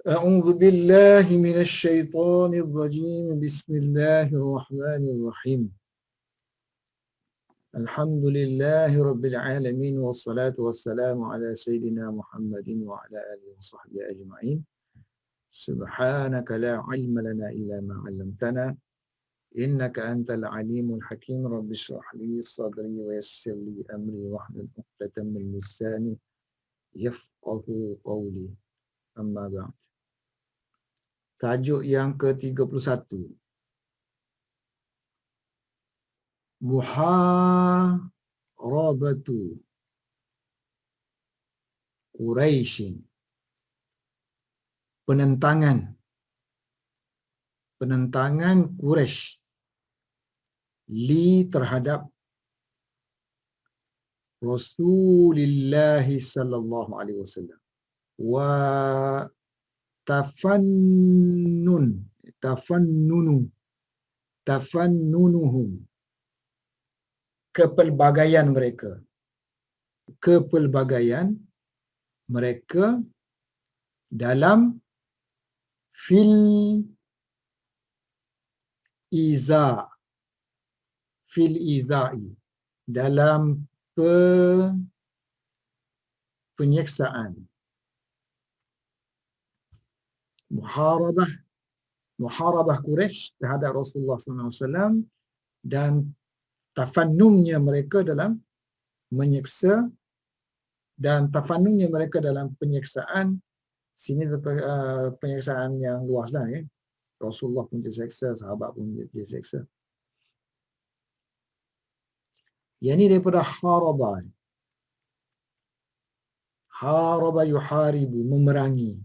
أعوذ بالله من الشيطان الرجيم بسم الله الرحمن الرحيم الحمد لله رب العالمين والصلاة والسلام على سيدنا محمد وعلى آله وصحبه أجمعين سبحانك لا علم لنا إلا ما علمتنا إنك أنت العليم الحكيم رب اشرح لي صدري ويسر لي أمري واحلل عقدة من لساني يفقه قولي أما بعد. Tajuk yang ke-31. Muharabatu Quraisy. Penentangan Quraisy li terhadap Rasulullah sallallahu alaihi wasallam. Wa tafannunuhum, kepelbagaian mereka dalam fil izai, dalam penyiksaan. Muharabah Quraisy terhadap Rasulullah SAW dan tafannumnya mereka dalam menyiksa, dan tafannumnya mereka dalam penyiksaan. Sini penyiksaan yang luas lah, ya. Rasulullah pun diseksa, sahabat pun diseksa. Yang ini daripada haraba. Haraba yuharibu, memerangi.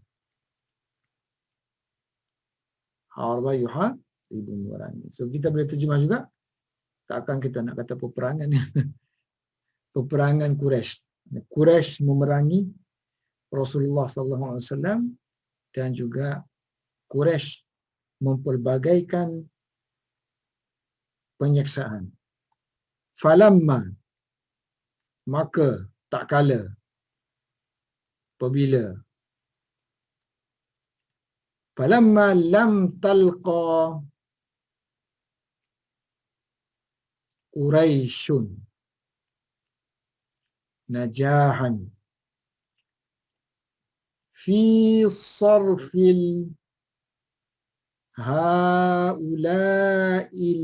Haraba yuharibu, memerangi. So kita boleh terjemah juga, takkan kita nak kata peperangan. Peperangan Quraisy. Quraisy memerangi Rasulullah SAW dan juga Quraisy mempelbagaikan penyiksaan. Falamma, maka tak kala, apabila, falamma lam talqa Quraisyun najahan fi sarfil haula'il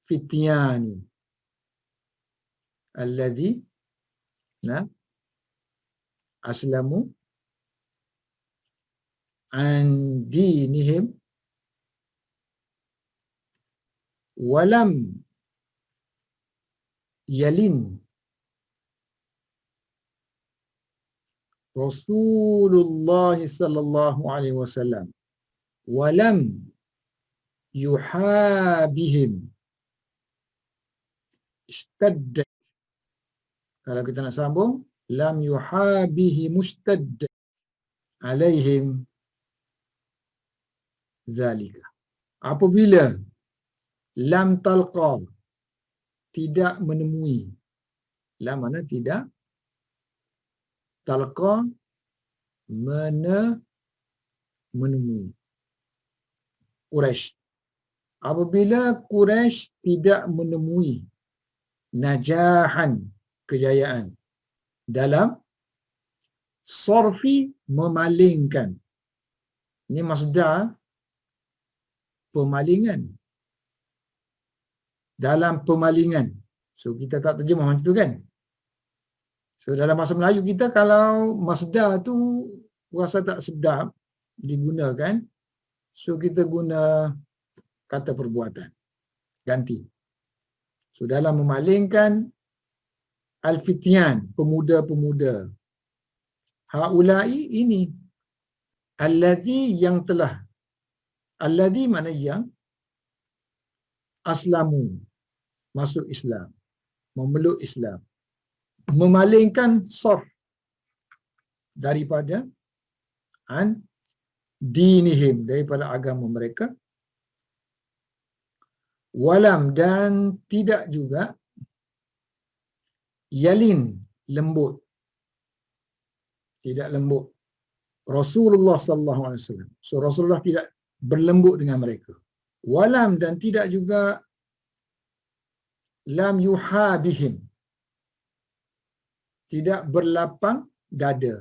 fityani alladhi aslamu an dinihim walam yalin Rasulullah sallallahu alaihi wasallam walam yuhabihim ishtadda. Kalau kita nak sambung, lam yuhabihi mustadda alaihim zalika. Apabila lam talqa, tidak menemui. Lam mana tidak, talqa menemui Quraisy. Apabila Quraisy tidak menemui najahan, kejayaan, dalam sarfi, memalingkan. Ini masdar pemalingan. Dalam pemalingan. So kita tak terjemah macam tu, kan? So dalam bahasa Melayu kita, kalau masdar tu rasa tak sedap digunakan, so kita guna kata perbuatan, ganti. So dalam memalingkan al-fityan, pemuda-pemuda. Haulai, ini. Alladhi, yang telah. Alladhi mana yang, aslamu, masuk Islam, memeluk Islam. Memalingkan sarf daripada an dinihim, daripada agama mereka. Walam, dan tidak juga yalin, lembut, tidak lembut Rasulullah sallallahu alaihi wasallam. So Rasulullah tidak berlembut dengan mereka. Walam, dan tidak juga lam yuha bihim, tidak berlapang dada.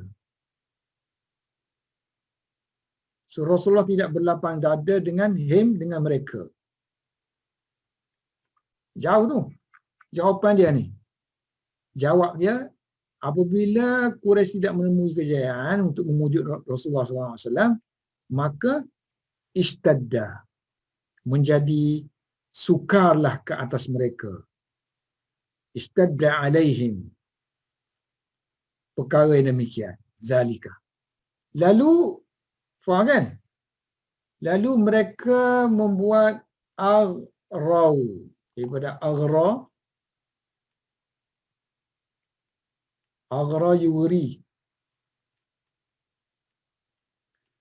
So Rasulullah tidak berlapang dada dengan dengan mereka. Jauh tu jawapan dia ni. Jawab dia, apabila Quraisy tidak menemui kejayaan untuk memujuk Rasulullah SAW, maka istadda, menjadi sukarlah ke atas mereka. Istadda alaihim, perkara yang demikian. Zalika. Lalu, faham kan? Lalu mereka membuat aghrau, daripada aghra yuri,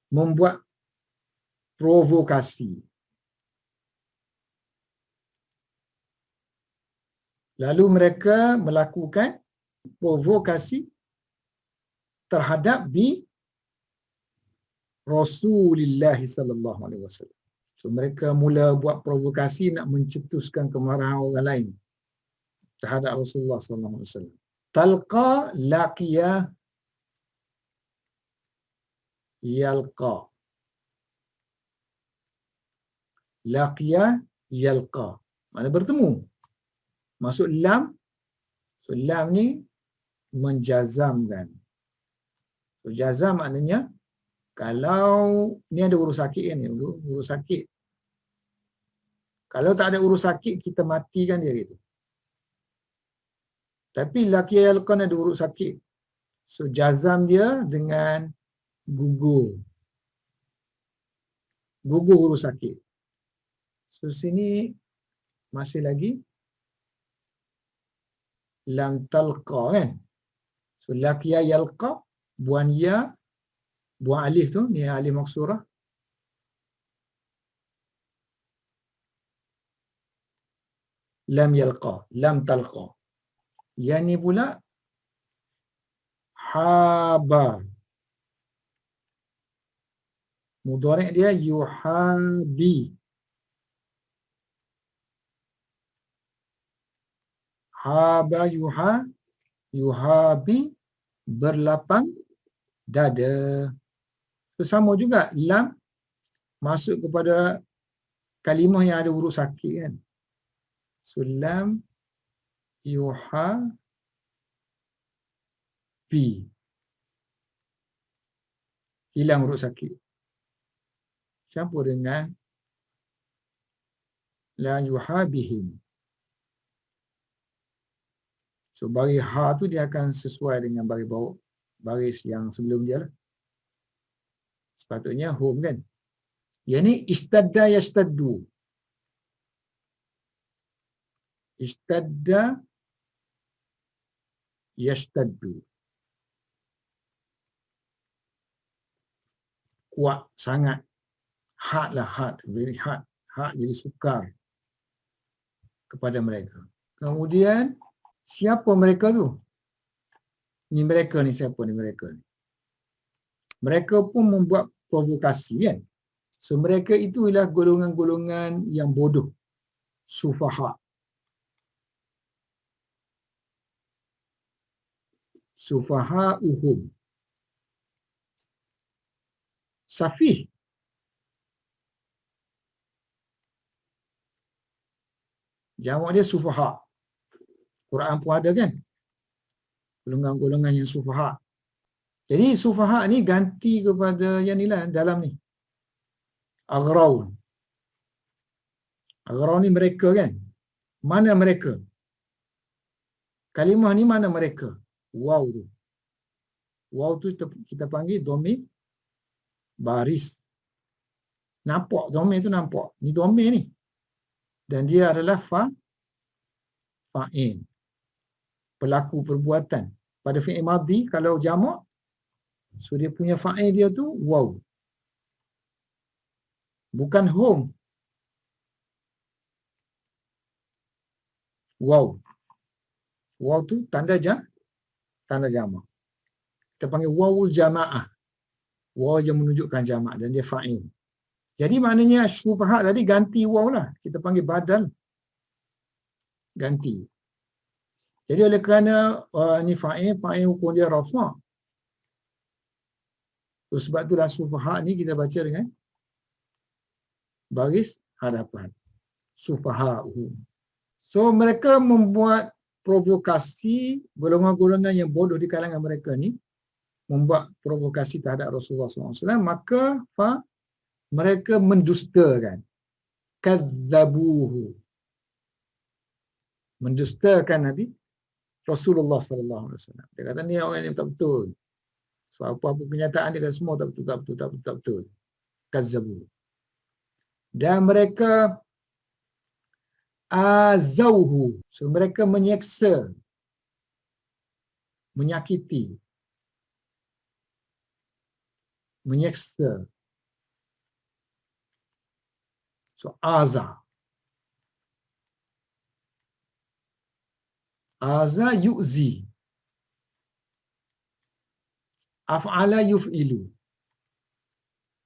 membuat provokasi. Lalu mereka melakukan provokasi terhadap Rasulullah sallallahu alaihi wasallam. So mereka mula buat provokasi nak mencetuskan kemarahan orang lain terhadap Rasulullah sallallahu alaihi wasallam. Talqa laqiya yalqa. Laqiya yalqa. Mana bertemu. Masuk lam. So lam ni menjazamkan. So jazam maknanya kalau ni ada urus sakit kan, ni urus sakit. Kalau tak ada urus sakit, kita matikan dia gitu. Tapi laqiya yalqa ada urus sakit. So jazam dia dengan gugur. Gugur urus sakit. So sini masih lagi lam talqa kan. So laqiya yalqa, buang ya, buang alif tu, ni alif maksurah. Lam yalqa, lam talqa. Yang ni pula haba. Mudhari' dia yuhabi. Haba yuhabi, berlapang dada. So, sama juga lam masuk kepada kalimah yang ada huruf sakit kan. So lam yuhabi, hilang huruf sakit. Campur dengan la yuhabihim. So baris ha tu dia akan sesuai dengan baris bawah, baris yang sebelum dia lah. Sepatutnya hum kan. Yang ni istadda yastaddu. Istadda yastaddu. Kuat sangat. Hard lah, hard, very hard. Hard jadi sukar kepada mereka. Kemudian siapa mereka tu? Ni mereka ni, siapa ni mereka ni? Mereka pun membuat provokasi kan. So mereka itu ialah golongan-golongan yang bodoh. Sufaha. Sufaha uhum. Safih. Jamak dia sufaha. Quran pun ada kan? Golongan-golongan yang sufaha. Jadi sufaha ni ganti kepada yang ni lah dalam ni. Aghrau. Aghrau ni mereka kan? Mana mereka? Kalimah ni mana mereka? Waw tu. Waw tu kita panggil dhamir baris. Nampak dhamir tu, nampak. Ni dhamir ni. Dan dia adalah fa'il. Pelaku perbuatan. Pada fi'il madhi kalau jamak, so dia punya fa'il dia tu waw. Bukan hum. Waw. Waw tu tanda jamak. Kita panggil wawul jamaah. Waw yang menunjukkan jamak dan dia fa'il. Jadi maknanya syufaha tadi ganti waw lah. Kita panggil badal. Ganti. Jadi oleh kerana ni fa'il hukum dia rafa'. So, sebab itulah syufaha ni kita baca dengan baris hadapan. Syufaha'u. So mereka membuat provokasi, golongan-golongan yang bodoh di kalangan mereka ni membuat provokasi terhadap Rasulullah SAW, maka mereka mendustakan. Kadzabuhu. Mendustakan Nabi Rasulullah SAW. Dia kata ni orang yang tak betul. So apa-apa kenyataan dia kata semua tak betul. Kadzabuhu. Dan mereka azauhu. So mereka menyeksa, menyakiti, menyeksa. So aza. Aza yu'zi. Af'ala yuf'ilu.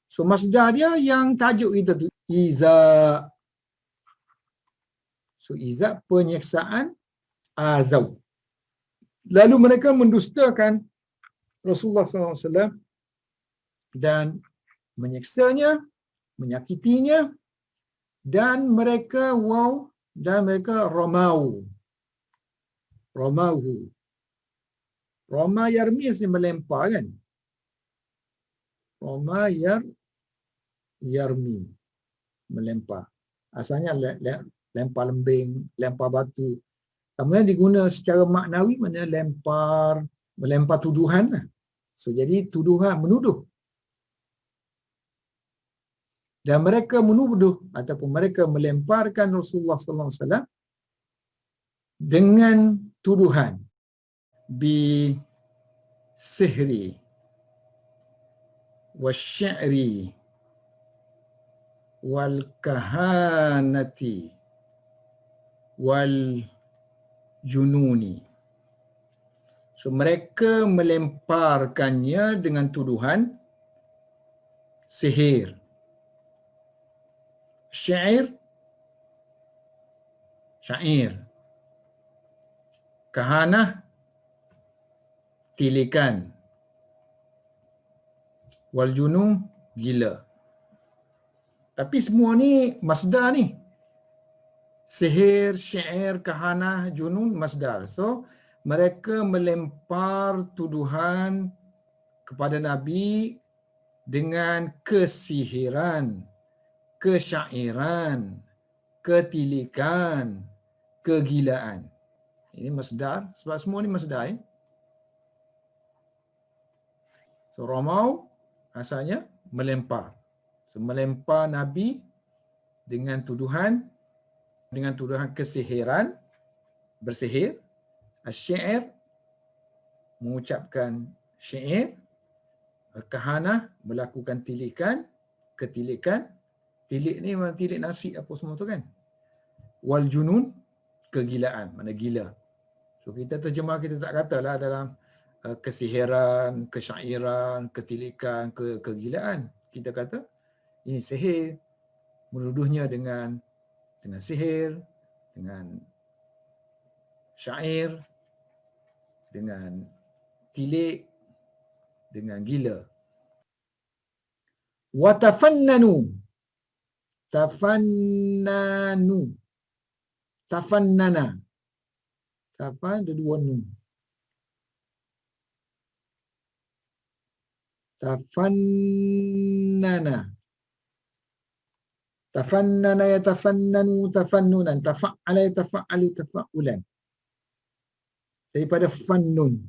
So masdar dia yang tajuk kita tu iza. So iza penyeksaan, azau. Lalu mereka mendustakan Rasulullah SAW dan menyeksanya, menyakitinya, dan mereka ramau. Ramauhu. Rama yarmi ni melempar kan? Rama yarmi. Melempar. Asalnya lempar lembing, lempar batu. Kemudian diguna secara maknawi mana melempar tuduhan lah. So jadi tuduhan, menuduh. Dan mereka menuduh ataupun mereka melemparkan Rasulullah SAW dengan tuduhan bi sihri wasyi'ri wal kahanati wal jununi. So mereka melemparkannya dengan tuduhan sihir, syair, kahanah, tilikan, wal junun, gila. Tapi semua ni masdar ni. Sihir, syair, kahanah, junun, masdar. So mereka melempar tuduhan kepada Nabi dengan kesihiran, kesyairan, ketilikan, kegilaan. Ini masdar, sebab semua ni masdar. So ramau asalnya melempar. So melempar Nabi dengan tuduhan kesihiran, bersihir, asyair, mengucapkan syair, kahanah, melakukan ketilikan. Tilik ni memang tilik nasi apa semua tu kan. Wal junun, kegilaan, mana gila. So kita terjemah, kita tak katalah dalam kesihiran, kesyairan, ketilikan, kegilaan. Kita kata ini sihir, menuduhnya dengan sihir, dengan syair, dengan tilik, dengan gila. Wa tafannanu. Tafannana. Tafan ada dua nun. Tafannana. Tafannana yatafannanu tafannunan. Tafa'ala yatafa'alu tafa'ulan. Daripada fannun.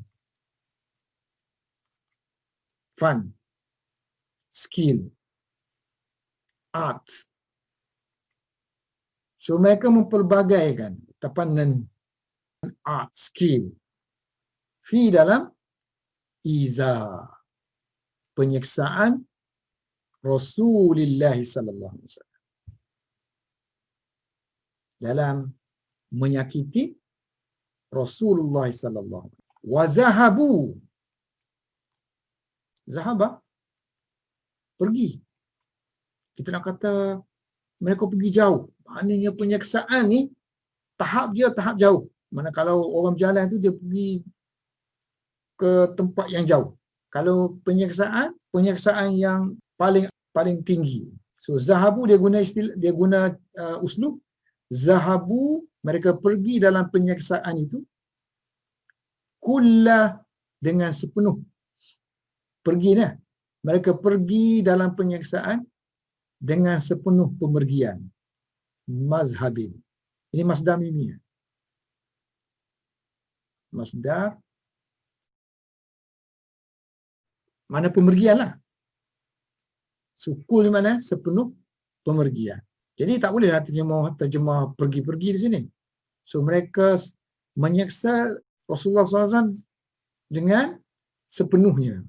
Fun. Skill. Art. So mereka mempelbagaikan tafannan, art, skill. Fi dalam iza. Penyeksaan Rasulullah sallallahu alaihi wasallam. Dalam menyakiti Rasulullah sallallahu alaihi wasallam. Wa zahabu. Zahaba pergi. Kita nak kata mereka pergi jauh. Maknanya penyaksaan ni tahap dia tahap jauh. Mana kalau orang berjalan tu dia pergi ke tempat yang jauh. Kalau penyaksaan yang paling tinggi. So zahabu dia guna uslub zahabu, mereka pergi dalam penyaksaan itu kulla, dengan sepenuh. Pergi dah. Mereka pergi dalam penyaksaan dengan sepenuh pemergian. Mazhabin. Ini masdar mimi. Masdar mana pemergian lah. Sukul di mana? Sepenuh pemergian. Jadi tak bolehlah terjemah pergi-pergi di sini. So mereka menyeksa Rasulullah SAW dengan sepenuhnya,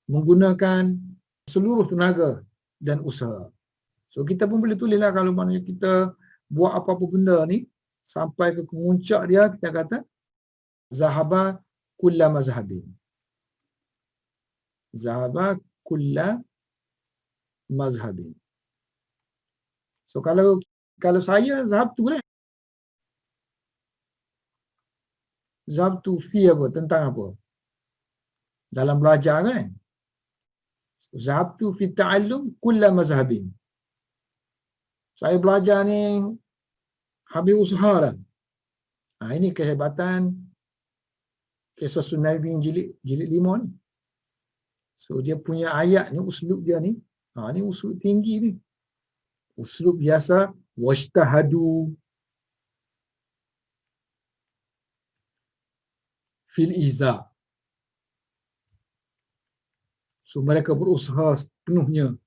menggunakan seluruh tenaga dan usaha. So kita pun boleh tulislah kalau maknanya kita buat apa-apa benda ni sampai ke puncak dia, kita kata zahaba kulla mazhabin. Zahaba kulla mazhabin. So kalau saya zahab tu lah. Zahab tu fi apa? Tentang apa? Dalam belajar kan? Zahab tu fi ta'allum kulla mazhabin. Saya belajar ni habis usaha dah. Ini kehebatan kisah Sunnah bin jilid 5 ni. So dia punya ayat ni, uslub dia ni, ni uslub tinggi ni. Uslub biasa, washtahadu fil iza. So mereka berusaha sepenuhnya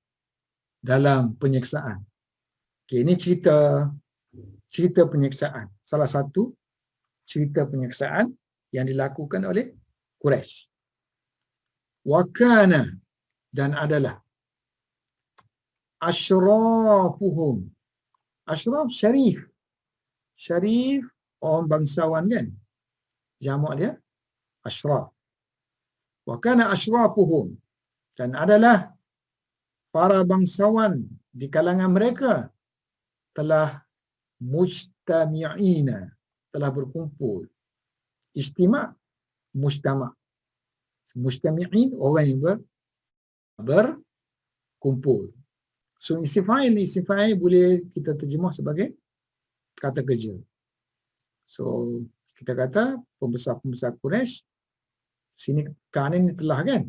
dalam penyiksaan. Okay, ini cerita penyiksaan. Salah satu cerita penyiksaan yang dilakukan oleh Quraisy. Wakana, dan adalah asyrafuhum. Asyraf syarif. Syarif orang bangsawan kan? Jamak dia asyraf. Wakana asyrafuhum, dan adalah para bangsawan di kalangan mereka telah mujtami'ina, telah berkumpul. Istima' mujtama'. Mujtami'in, orang yang berkumpul. So isim fa'il boleh kita terjemah sebagai kata kerja. So kita kata pembesar-pembesar Quraisy, sini kanan ni telah kan?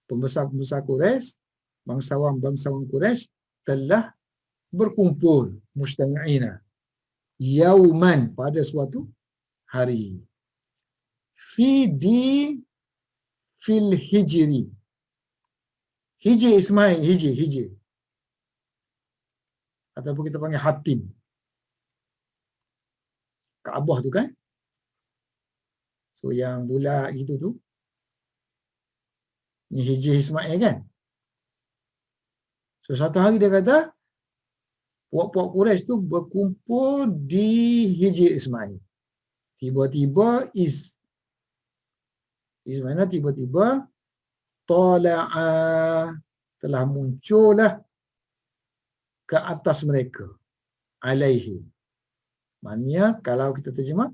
Pembesar-pembesar Quraisy, bangsawan-bangsawan Quraisy telah berkumpul, mujtami'ina, yauman, pada suatu hari. Fil hijri. Hijri Ismail, hijri. Ataupun kita panggil hatim. Kaabah tu kan? So yang bulat gitu tu. Ni hijri Ismail kan? So satu hari dia kata, puak-puak Quraisy tu berkumpul di hijri Ismail. Tiba-tiba mana tiba-tiba tala'a, telah muncullah ke atas mereka, alaihi. Maknanya kalau kita terjemah,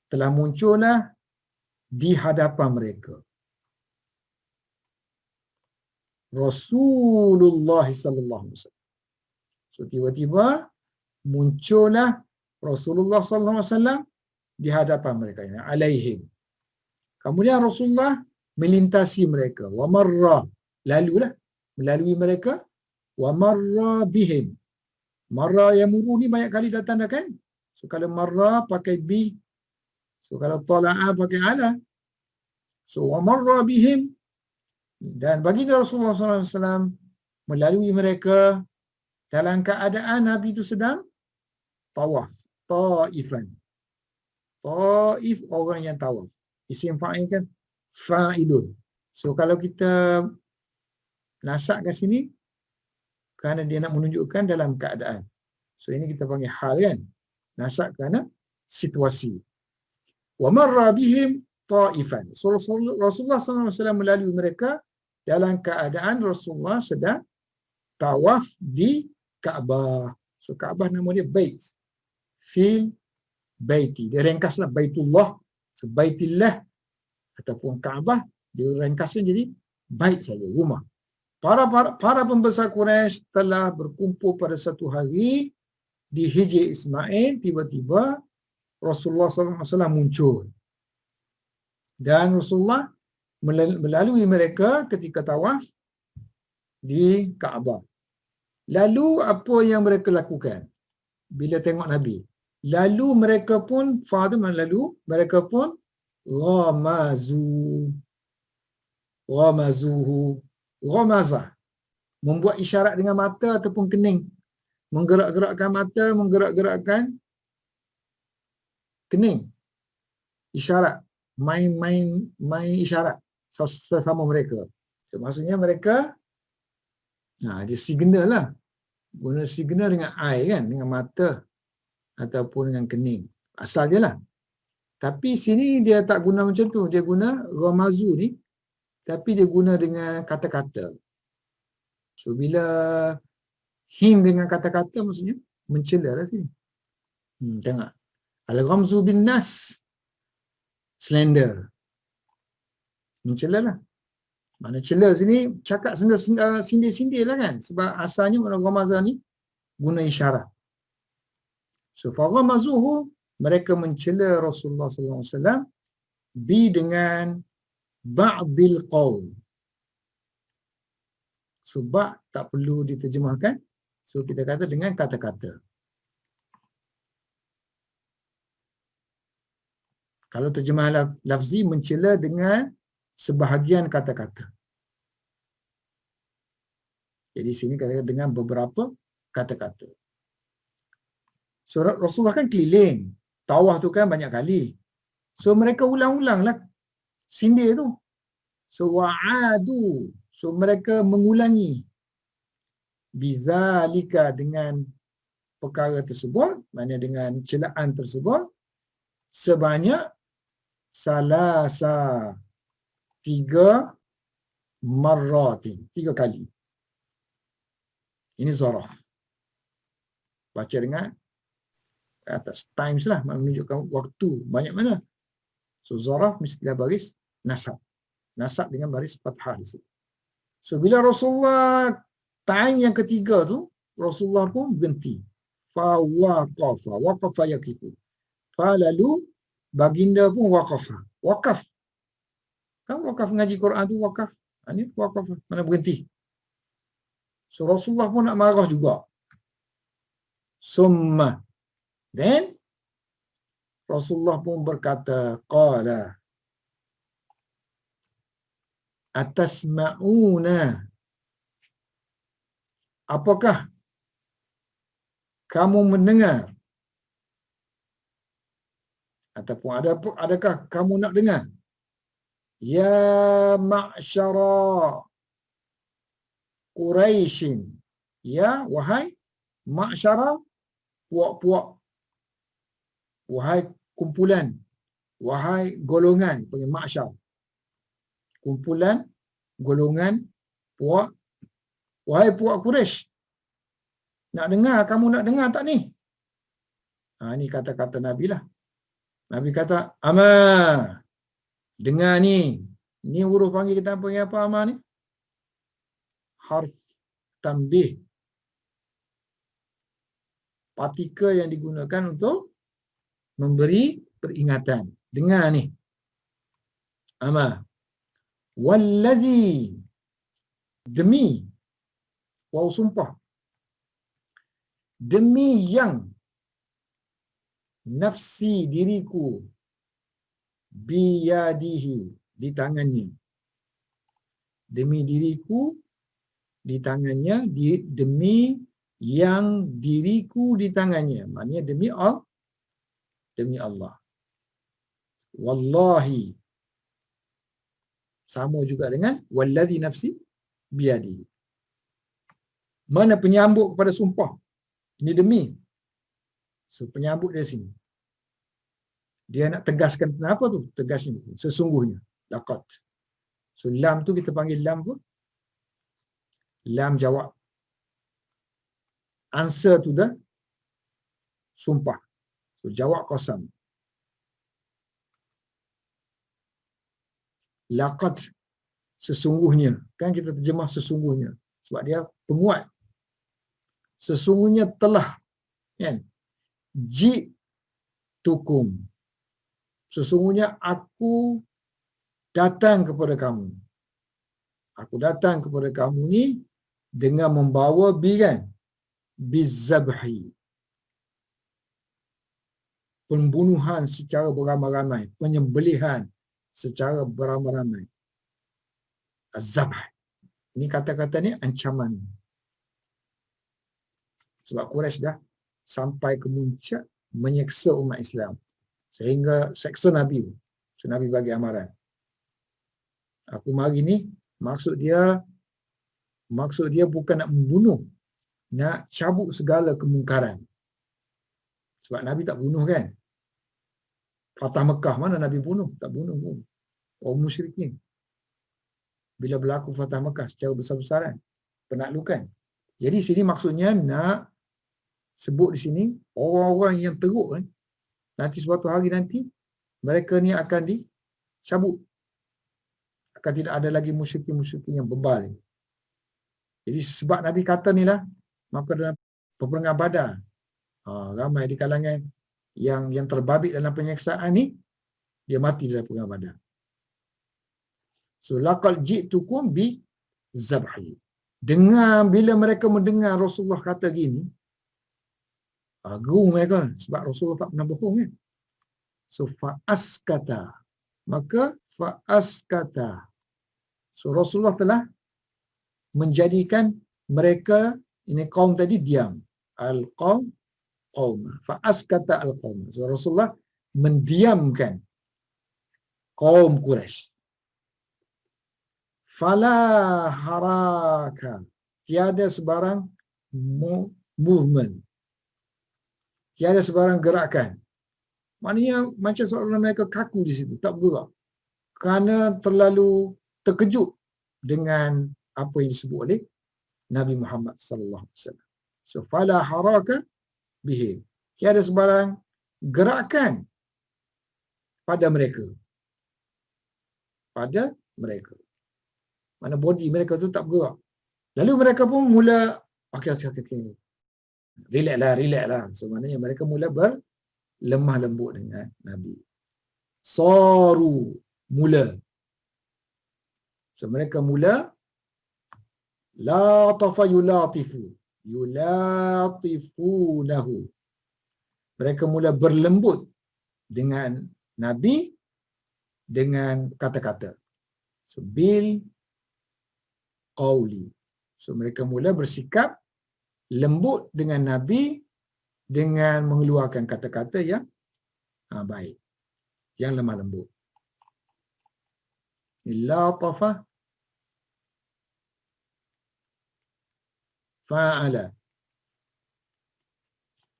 telah muncullah di hadapan mereka Rasulullah sallallahu alaihi wasallam. So tiba-tiba muncullah Rasulullah sallallahu alaihi wasallam di hadapan mereka, alaihim. Kemudian Rasulullah melintasi mereka, wa marra, lalulah melalui mereka, wa marra bihim. Marra yamuru ni banyak kali datang dah kan? So kalau marra pakai bi, so kalau tala'a pakai ala. So wa marra bihim, dan baginda Rasulullah SAW melalui mereka dalam keadaan Nabi itu sedang tawaf, ta'ifan. Ta'if, orang yang tawaf. Isim fa'il kan fa'ilun. So kalau kita nasak kat sini, kerana dia nak menunjukkan dalam keadaan. So ini kita panggil hal kan. Nasak kerana situasi. Wa marra bihim ta'ifan. So Rasulullah SAW melalui mereka dalam keadaan Rasulullah sedang tawaf di Kaabah. So Kaabah nama dia Bait. Fil Baiti. Dia ringkaslah Baitullah, so Baitillah ataupun Kaabah, dia ringkasnya jadi bait saja, rumah. Para pembesar Quraisy telah berkumpul pada satu hari di Hijr Ismail. Tiba-tiba Rasulullah SAW muncul. Dan Rasulullah melalui mereka ketika tawaf di Kaabah. Lalu apa yang mereka lakukan bila tengok Nabi? Lalu mereka pun, mereka pun ghamazuhu, ghamazah, membuat isyarat dengan mata ataupun kening, menggerak-gerakkan mata, menggerak-gerakkan kening, isyarat, main isyarat sesama mereka. So, maksudnya mereka dia signal lah, guna signal dengan eye kan, dengan mata ataupun dengan kening, asal je lah. Tapi sini dia tak guna macam tu, dia guna ghamazu ni, tapi dia guna dengan kata-kata. So bila him dengan kata-kata maksudnya mencela lah sini. Tengok. Al-ghamzu bin nas, slender. Mencela lah. Mana cela sini cakap sindir-sindir lah kan. Sebab asalnya orang ghamazah ni guna isyarat. So faghamazuhu, mereka mencela Rasulullah SAW dengan ba'dil qaul. So ba' tak perlu diterjemahkan. So kita kata dengan kata-kata. Kalau terjemah lafzi, mencela dengan sebahagian kata-kata. Jadi sini kata dengan beberapa kata-kata. So Rasulullah kan keliling. Tawaf tu kan banyak kali. So mereka ulang-ulang lah sindir tu. So wa'adu. So mereka mengulangi. Bizalika, dengan perkara tersebut, maknanya dengan celaan tersebut, sebanyak salasa, 3 marratin, 3 kali. Ini zaraf. Baca dengan atas times lah, menunjukkan waktu banyak mana. So zaraf mesti ada baris nasab. Nasab dengan baris fathah di situ. So bila Rasulullah time yang ketiga tu, Rasulullah pun berhenti. Fa waqafa yaqifu. Fa lalu baginda pun waqafa. Waqaf. Kan waqaf ngaji Quran tu waqaf. Ini waqaf, mana berhenti. So Rasulullah pun nak marah juga. Summa. Then Rasulullah pun berkata, qala atasma'una, apakah kamu mendengar, ataupun adakah kamu nak dengar, ya ma'syara Quraisyin, ya wahai ma'syara, puak-puak, wahai kumpulan, wahai golongan, panggil ma'syar, kumpulan, golongan, puak, wahai puak Quraisy, nak dengar, kamu nak dengar tak ni? Ni kata-kata Nabi lah. Nabi kata, ama, dengar ni. Ni huruf panggil, kita panggil apa ama ni? Harf tambih. Partikel yang digunakan untuk memberi peringatan. Dengar ni. Ama. Wallazi, demi, waw sumpah, demi yang nafsi diriku biyadihi, di tangannya, demi diriku di tangannya, demi yang diriku di tangannya, maknanya demi Allah. Wallahi, sama juga dengan wallazi nafsi biyadihi. Mana penyambut kepada sumpah? Ini demi. So penyambut dari sini. Dia nak tegaskan apa tu? Tegasnya sesungguhnya. Laqad. So lam tu kita panggil lam pun lam jawab. Answer to the sumpah. So jawab qasam. Laqad, sesungguhnya. Kan kita terjemah sesungguhnya. Sebab dia penguat. Sesungguhnya telah. Kan? Ji'tukum. Sesungguhnya aku datang kepada kamu. Aku datang kepada kamu ni dengan membawa kan? Bizabhi. Pembunuhan secara beramai-ramai. Penyembelihan secara beramai-ramai. Az-zabh. Ini kata-kata ni ancaman. Sebab Quraisy dah sampai ke muncak menyeksa umat Islam. Sehingga seksa Nabi. So, Nabi bagi amaran. Aku mari ni, maksud dia bukan nak membunuh. Nak cabut segala kemungkaran. Sebab Nabi tak bunuh kan. Fatah Mekah mana Nabi bunuh? Tak bunuh pun. Orang musyrikin. Bila berlaku Fatah Mekah secara besar-besaran. Penaklukan. Jadi sini maksudnya nak sebut di sini orang-orang yang teruk nanti suatu hari nanti mereka ni akan dicabut. Akan tidak ada lagi musyrikin-musyrikin yang bebal. Jadi sebab Nabi kata ni lah, maka dalam peperangan Badar, ramai di kalangan yang terbabit dalam penyeksaan ni, dia mati dalam peperangan Badar. So laqad ji'tukum bi zabhi. Bila mereka mendengar Rasulullah kata gini, gerung mereka sebab Rasulullah tak pernah bohong kan. So fa'askata. Maka fa'askata. So Rasulullah telah menjadikan mereka, ini kaum tadi diam. Al-qaum, qaum. Fa'askata al-qaum. So Rasulullah mendiamkan kaum Quraisy. Fala haraka. Tiada sebarang movement. Tiada sebarang gerakan. Maknanya macam seolah mereka kaku di situ, tak bergerak. Kerana terlalu terkejut dengan apa yang disebut oleh Nabi Muhammad sallallahu alaihi wasallam. So fala haraka bihi. Tiada sebarang gerakan pada mereka. Pada mereka. Mana body mereka tu tak bergerak. Lalu mereka pun mula okey. Relax lah. So maknanya mereka mula berlemah lembut dengan Nabi. Saru, mula. So mereka mula la tafa yulatifu. Yulatifunahu. Mereka mula berlembut dengan Nabi dengan kata-kata. So bil qawli. So mereka mula bersikap lembut dengan Nabi dengan mengeluarkan kata-kata yang baik, yang lemah lembut. Latafa fa'ala.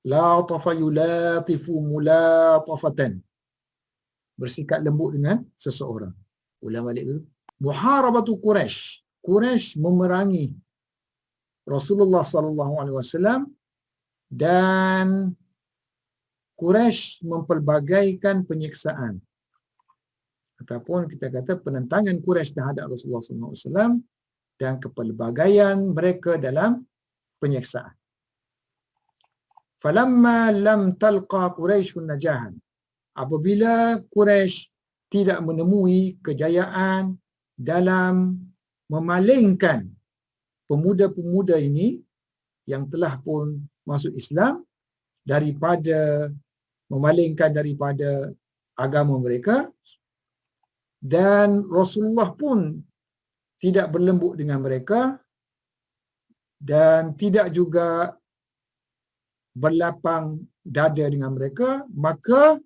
Latafa yulatifu mulatafatan. Bersikap lembut dengan seseorang. Ulang balik dulu. Muharabatu Quraisy. Quraisy memerangi Rasulullah sallallahu alaihi wasallam dan Quraisy mempelbagaikan penyiksaan ataupun kita kata penentangan Quraisy terhadap Rasulullah sallallahu alaihi wasallam dan kepelbagaian mereka dalam penyiksaan. Falamma lam talqa Quraisyun najahan. Apabila Quraisy tidak menemui kejayaan dalam memalingkan pemuda-pemuda ini yang telah pun masuk Islam daripada memalingkan daripada agama mereka, dan Rasulullah pun tidak berlembut dengan mereka dan tidak juga berlapang dada dengan mereka, maka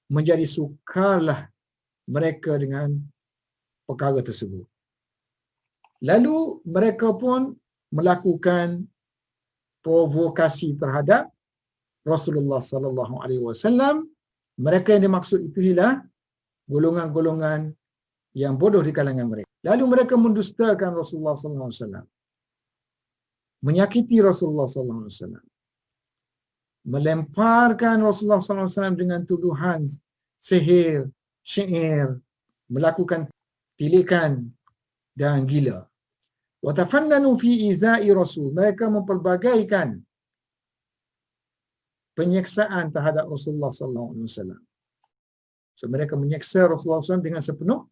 menjadi sukarlah mereka dengan perkara tersebut. Lalu mereka pun melakukan provokasi terhadap Rasulullah sallallahu alaihi wasallam. Mereka yang dimaksud itu ialah golongan-golongan yang bodoh di kalangan mereka. Lalu mereka mendustakan Rasulullah sallallahu alaihi wasallam. menyakiti Rasulullah SAW, melemparkan Rasulullah SAW dengan tuduhan sihir, syair, melakukan tilikan dan gila. Wa tafannanu fi izai Rasul, mereka mempelbagaikan penyiksaan terhadap Rasulullah SAW. So mereka menyiksa Rasulullah SAW dengan sepenuh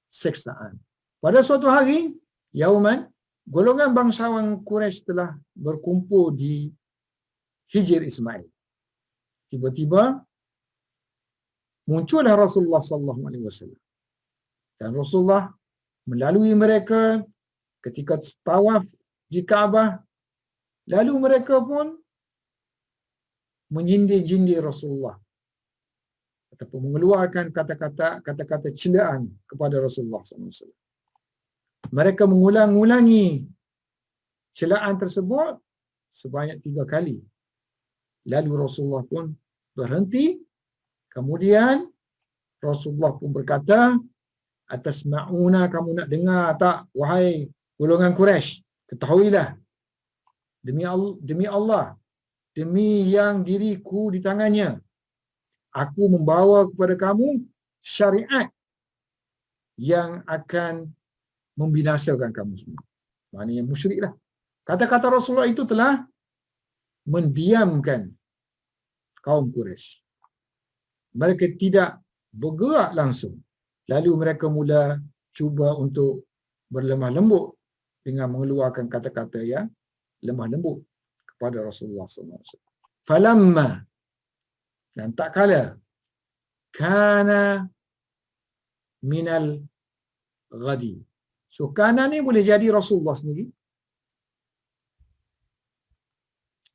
siksaan. Pada suatu hari, Yauman, golongan bangsawan Quraisy telah berkumpul di Hijr Ismail. Tiba-tiba muncullah Rasulullah SAW. Dan Rasulullah melalui mereka ketika tawaf di Kaabah, lalu mereka pun menyindir-jindir Rasulullah ataupun mengeluarkan kata-kata celaan kepada Rasulullah SAW. Mereka mengulang-ulangi celaan tersebut sebanyak 3 kali. Lalu Rasulullah pun berhenti. Kemudian Rasulullah pun berkata, "Atasma'una, kamu nak dengar tak, wahai golongan Quraisy? Ketahuilah, demi Allah, demi yang diriku di tangannya, aku membawa kepada kamu syariat yang akan membinasakan kamu semua." Maknanya musyriklah. Kata-kata Rasulullah itu telah mendiamkan kaum Quraisy. Mereka tidak bergerak langsung. Lalu mereka mula cuba untuk berlemah lembut dengan mengeluarkan kata-kata yang lemah lembut kepada Rasulullah SAW. Falamma, dan tak kala, kana minal ghadi. So kana ni boleh jadi Rasulullah sendiri.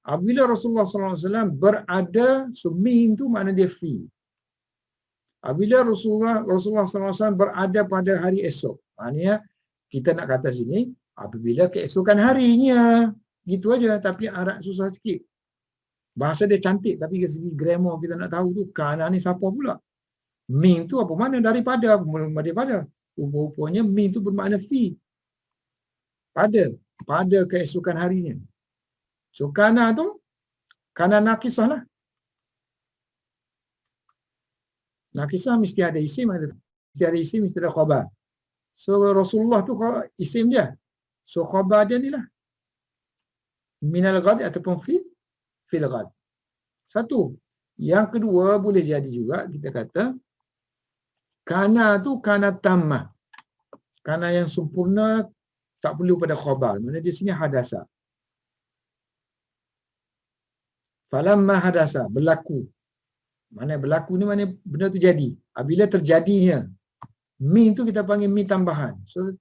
Apabila Rasulullah SAW berada, so min tu makna dia fi. Apabila Rasulullah SAW berada pada hari esok, maknanya kita nak kata sini, apabila keesokan harinya, gitu aja, tapi Arab susah sikit. Bahasa dia cantik, tapi dari segi grammar kita nak tahu tu, kana ni siapa pula? Min tu apa mana? Daripada. Rupanya min tu bermakna fi. Pada keesokan harinya. So kana tu, kana nakisah lah. Nakisah mesti ada isim, mesti ada khabar. So Rasulullah tu isim dia. So khabar dia ni lah. Minal ghad ataupun fil ghad. Satu. Yang kedua boleh jadi juga kita kata kana tu kana tammah. Kana yang sempurna, tak perlu pada khabar. Maksudnya di sini hadasa. Falamma hadasa, berlaku. Mana berlaku ni mana benda tu jadi. Apabila terjadinya, min tu kita panggil min tambahan. So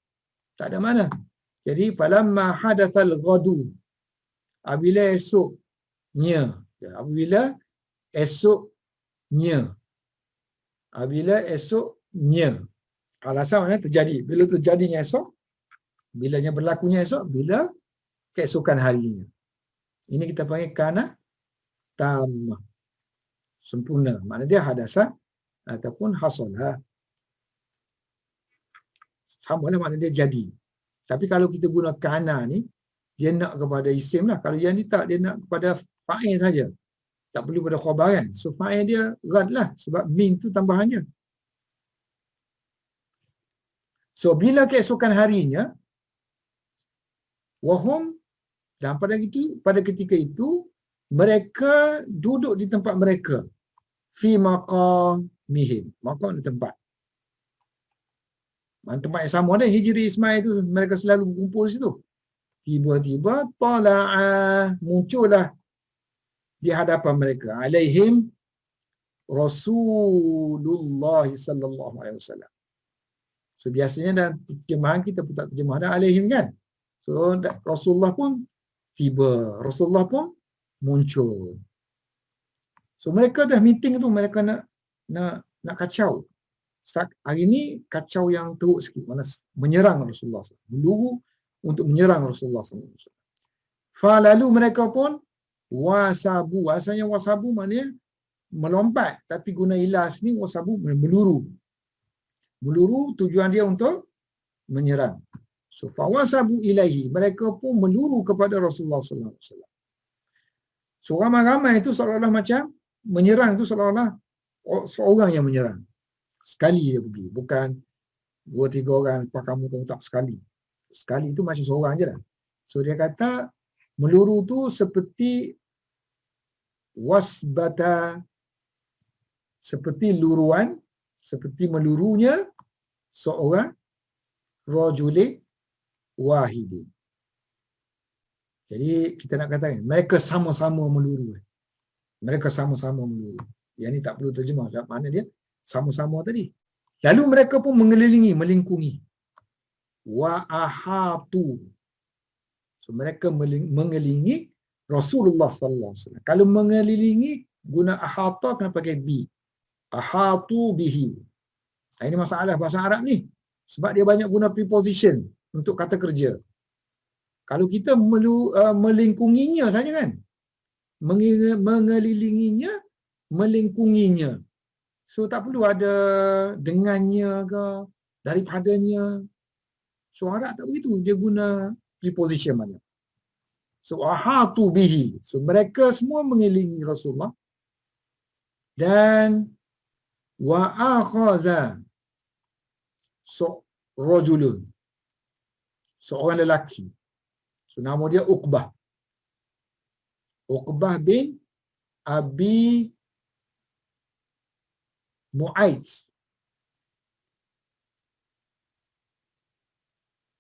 tak ada mana. Jadi falamma hadatsal ghadu, apabila esoknya. Apabila esoknya. Alasan mana terjadi. Bila terjadinya esok, bilanya berlakunya esok, bila keesokan harinya. Ini kita panggil kana tamah. Sempurna. Maknanya dia hadasa ataupun hasalah. Sama lah makna dia jadi. Tapi kalau kita guna kana ni, dia nak kepada isim lah. Kalau yang ni tak, dia nak kepada fa'il saja. Tak perlu pada khabar kan. So fa'il dia rad lah. Sebab min tu tambahannya. So bila keesokan harinya, wahum, dan pada ketika itu, mereka duduk di tempat mereka. Fi maqamihim. Maqam di tempat. Tempat yang sama ada Hijri Ismail itu, mereka selalu berkumpul di situ. Tiba-tiba tala'a, muncullah di hadapan mereka alaihim Rasulullah sallallahu alaihi wasallam. So biasanya dalam terjemahan kita pun tak terjemahan alaihim kan. So Rasulullah pun tiba, Rasulullah pun muncul. So mereka dah meeting tu, mereka nak kacau. Hari ni kacau yang teruk sikit, mana menyerang Rasulullah SAW. Meluru untuk menyerang Rasulullah SAW. Lalu mereka pun wasabu. Asalnya wasabu maknanya melompat, tapi guna ilas ni wasabu meluru. Meluru tujuan dia untuk menyerang. So fawasabu ilaihi, mereka pun meluru kepada Rasulullah sallallahu alaihi wasallam. So ramai-ramai itu seolah-olah macam menyerang tu seolah-olah seorang yang menyerang. Sekali dia pergi, bukan 2-3 orang kamu tak sekali. Sekali itu macam seorang je dah. So dia kata meluru tu seperti wasbata, seperti luruan, seperti melurunya seorang rajuli wahidin. Jadi kita nak katakan mereka sama-sama meluru. Mereka sama-sama meluru. Yang ni tak perlu terjemah. Mana dia? Sama-sama tadi. Lalu mereka pun mengelilingi, melingkungi. Wa ahatu. So mereka mengelilingi Rasulullah sallallahu alaihi wasallam. Kalau mengelilingi guna ahata kena pakai bi. Ahatu bihi. Ini masalah bahasa Arab ni. Sebab dia banyak guna preposition untuk kata kerja. Kalau kita melingkunginya saja kan. Mengelilinginya, melingkunginya. So tak perlu ada dengannya ke, daripadanya. So Arab tak begitu. Dia guna preposition banyak. So ahatu bihi. So mereka semua mengelilingi Rasulullah. Dan wa akhaza. So rajulun. Seorang lelaki. So nama dia Uqbah. Uqbah bin Abi Mu'aid.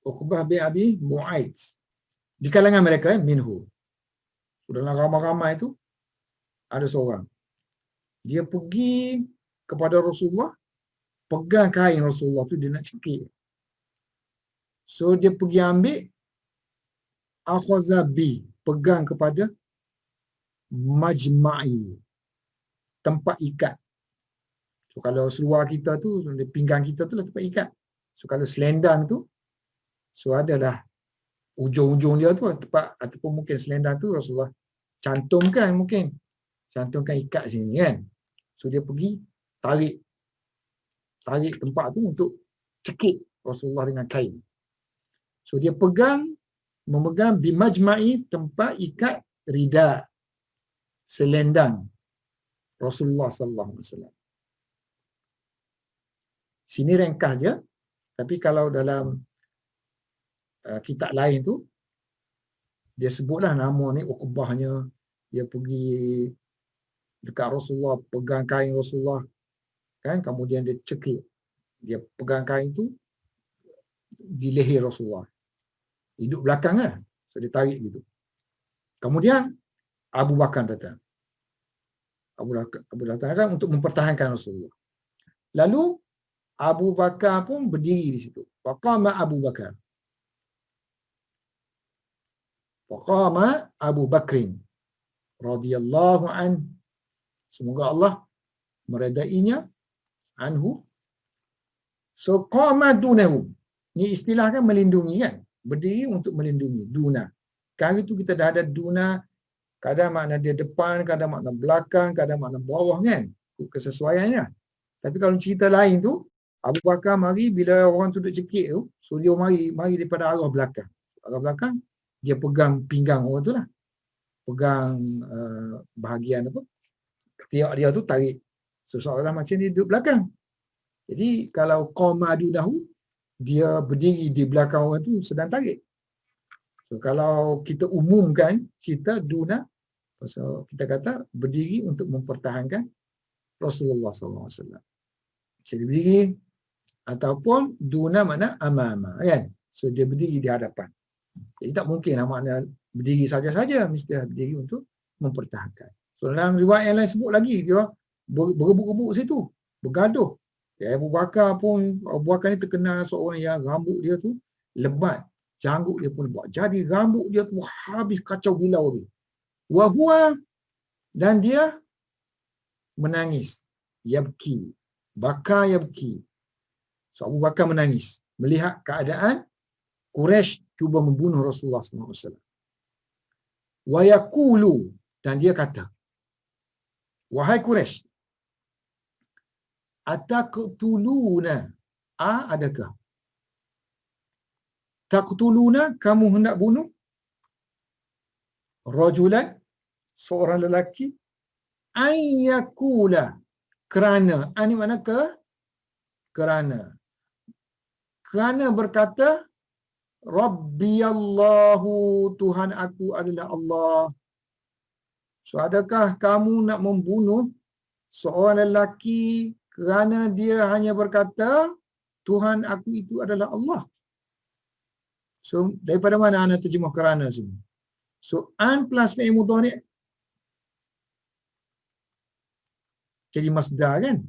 Uqbah bin Abi Mu'aid. Di kalangan mereka, minhu. Dalam ramai-ramai itu, ada seorang. Dia pergi kepada Rasulullah, pegang kain Rasulullah tu dia nak cekik. So dia pergi ambil akhazabi, pegang kepada majma'i, tempat ikat. So kalau seluar kita tu, pinggang kita tu lah tempat ikat. So kalau selendang tu, so adalah ujung-ujung dia tu tempat, ataupun mungkin selendang tu Rasulullah cantumkan mungkin. Cantumkan ikat sini kan. So dia pergi tarik tempat tu untuk cekik Rasulullah dengan kain. So dia memegang bimajma'i, tempat ikat rida, selendang Rasulullah sallallahu alaihi wasallam. Sini ringkas je, tapi kalau dalam kitab lain tu dia sebutlah nama ni Uqbahnya, dia pergi dekat Rasulullah, pegang kain Rasulullah kan, kemudian dia cekik, dia pegang kain tu di leher Rasulullah, hidup belakang lah. So dia tarik gitu. Kemudian Abu Bakar datang. Abu Bakar datang untuk mempertahankan Rasulullah. Lalu Abu Bakar pun berdiri di situ. Faqama Abu Bakar. Faqama Abu Bakrin radhiyallahu an. Semoga Allah meredainya anhu. So qama dunahu. Ini istilah kan melindungi kan? Berdiri untuk melindungi. Duna. Kali itu kita dah ada duna, kadang makna dia depan, kadang makna belakang, kadang makna bawah kan? Kesesuaiannya. Tapi kalau cerita lain tu, Abu Bakar mari bila orang tu duduk cekik tu, so dia mari daripada arah belakang. Arah belakang, dia pegang pinggang orang tu lah. Pegang bahagian apa? Ketiak dia tu tarik. So seolah macam dia duduk belakang. Jadi kalau qamadu dahu, dia berdiri di belakang orang tu sedang tarik. So kalau kita umumkan, kita duna, so kita kata berdiri untuk mempertahankan Rasulullah SAW. Jadi berdiri ataupun duna makna amama kan. So dia berdiri di hadapan. Jadi tak mungkin lah makna berdiri saja-saja, mesti berdiri untuk mempertahankan. So dalam riwayat yang lain sebut lagi, dia berebut-rebut situ, bergaduh. Abu Bakar ni terkenal seorang yang rambut dia tu lebat, janggut dia pun lebat. Jadi rambut dia tu habis kacau bilau tu. Wahua, dan dia menangis. Yabki. Bakar yabki. So Abu Bakar menangis melihat keadaan Quraisy cuba membunuh Rasulullah SAW. Wa yaqulu, dan dia kata, wahai Quraisy, ataqtuluna, adakah taqtuluna, kamu hendak bunuh rajulan, seorang lelaki, ayyakula, kerana, ini mana kerana berkata Rabbiyallahu, Tuhan aku adalah Allah. So adakah kamu nak membunuh seorang lelaki kerana dia hanya berkata Tuhan aku itu adalah Allah? So daripada mana anda terjemah kerana semua? So an plus fi'il mudhari' jadi masdar kan?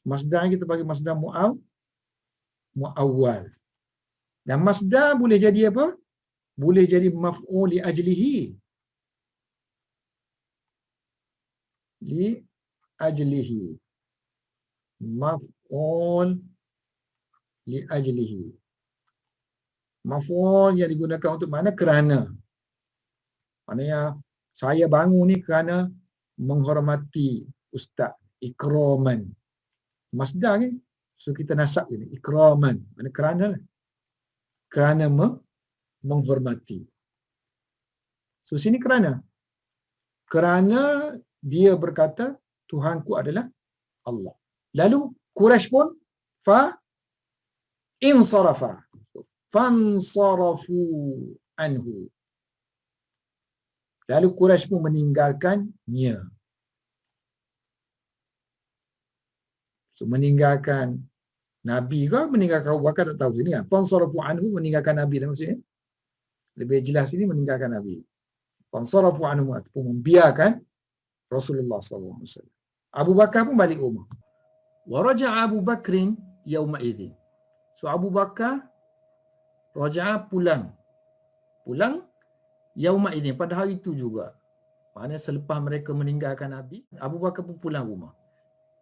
Masdar kita bagi masdar muawwal. Dan masdar boleh jadi apa? Boleh jadi maf'ul li ajlihi. Li ajlihi. Maf'ul li ajlihi. Maf'ul yang digunakan untuk mana? Kerana. Maknanya saya bangun ni kerana menghormati ustaz, ikraman. Masdar kan? So kita nasab ini ikraman. Mana kerana lah. Kerana menghormati. So sini kerana. Kerana dia berkata Tuhanku adalah Allah. Lalu Quraisy pun insarafa. Fansarafu anhu. Lalu Quraisy pun meninggalkannya. So meninggalkan Nabi ke meninggalkan Abu Bakar tak tahu sini kan. Fansarafu anhu, meninggalkan Nabi dah maksudnya. Lebih jelas ini meninggalkan Nabi. Fansarafu anhu ataupun membiarkan Rasulullah SAW. Abu Bakar pun balik rumah. Wa raja'a Abu Bakrin yauma idzin. So Abu Bakar raja'a pulang yauma idzin, pada hari itu juga. Maknanya selepas mereka meninggalkan Nabi, Abu Bakar pun pulang rumah.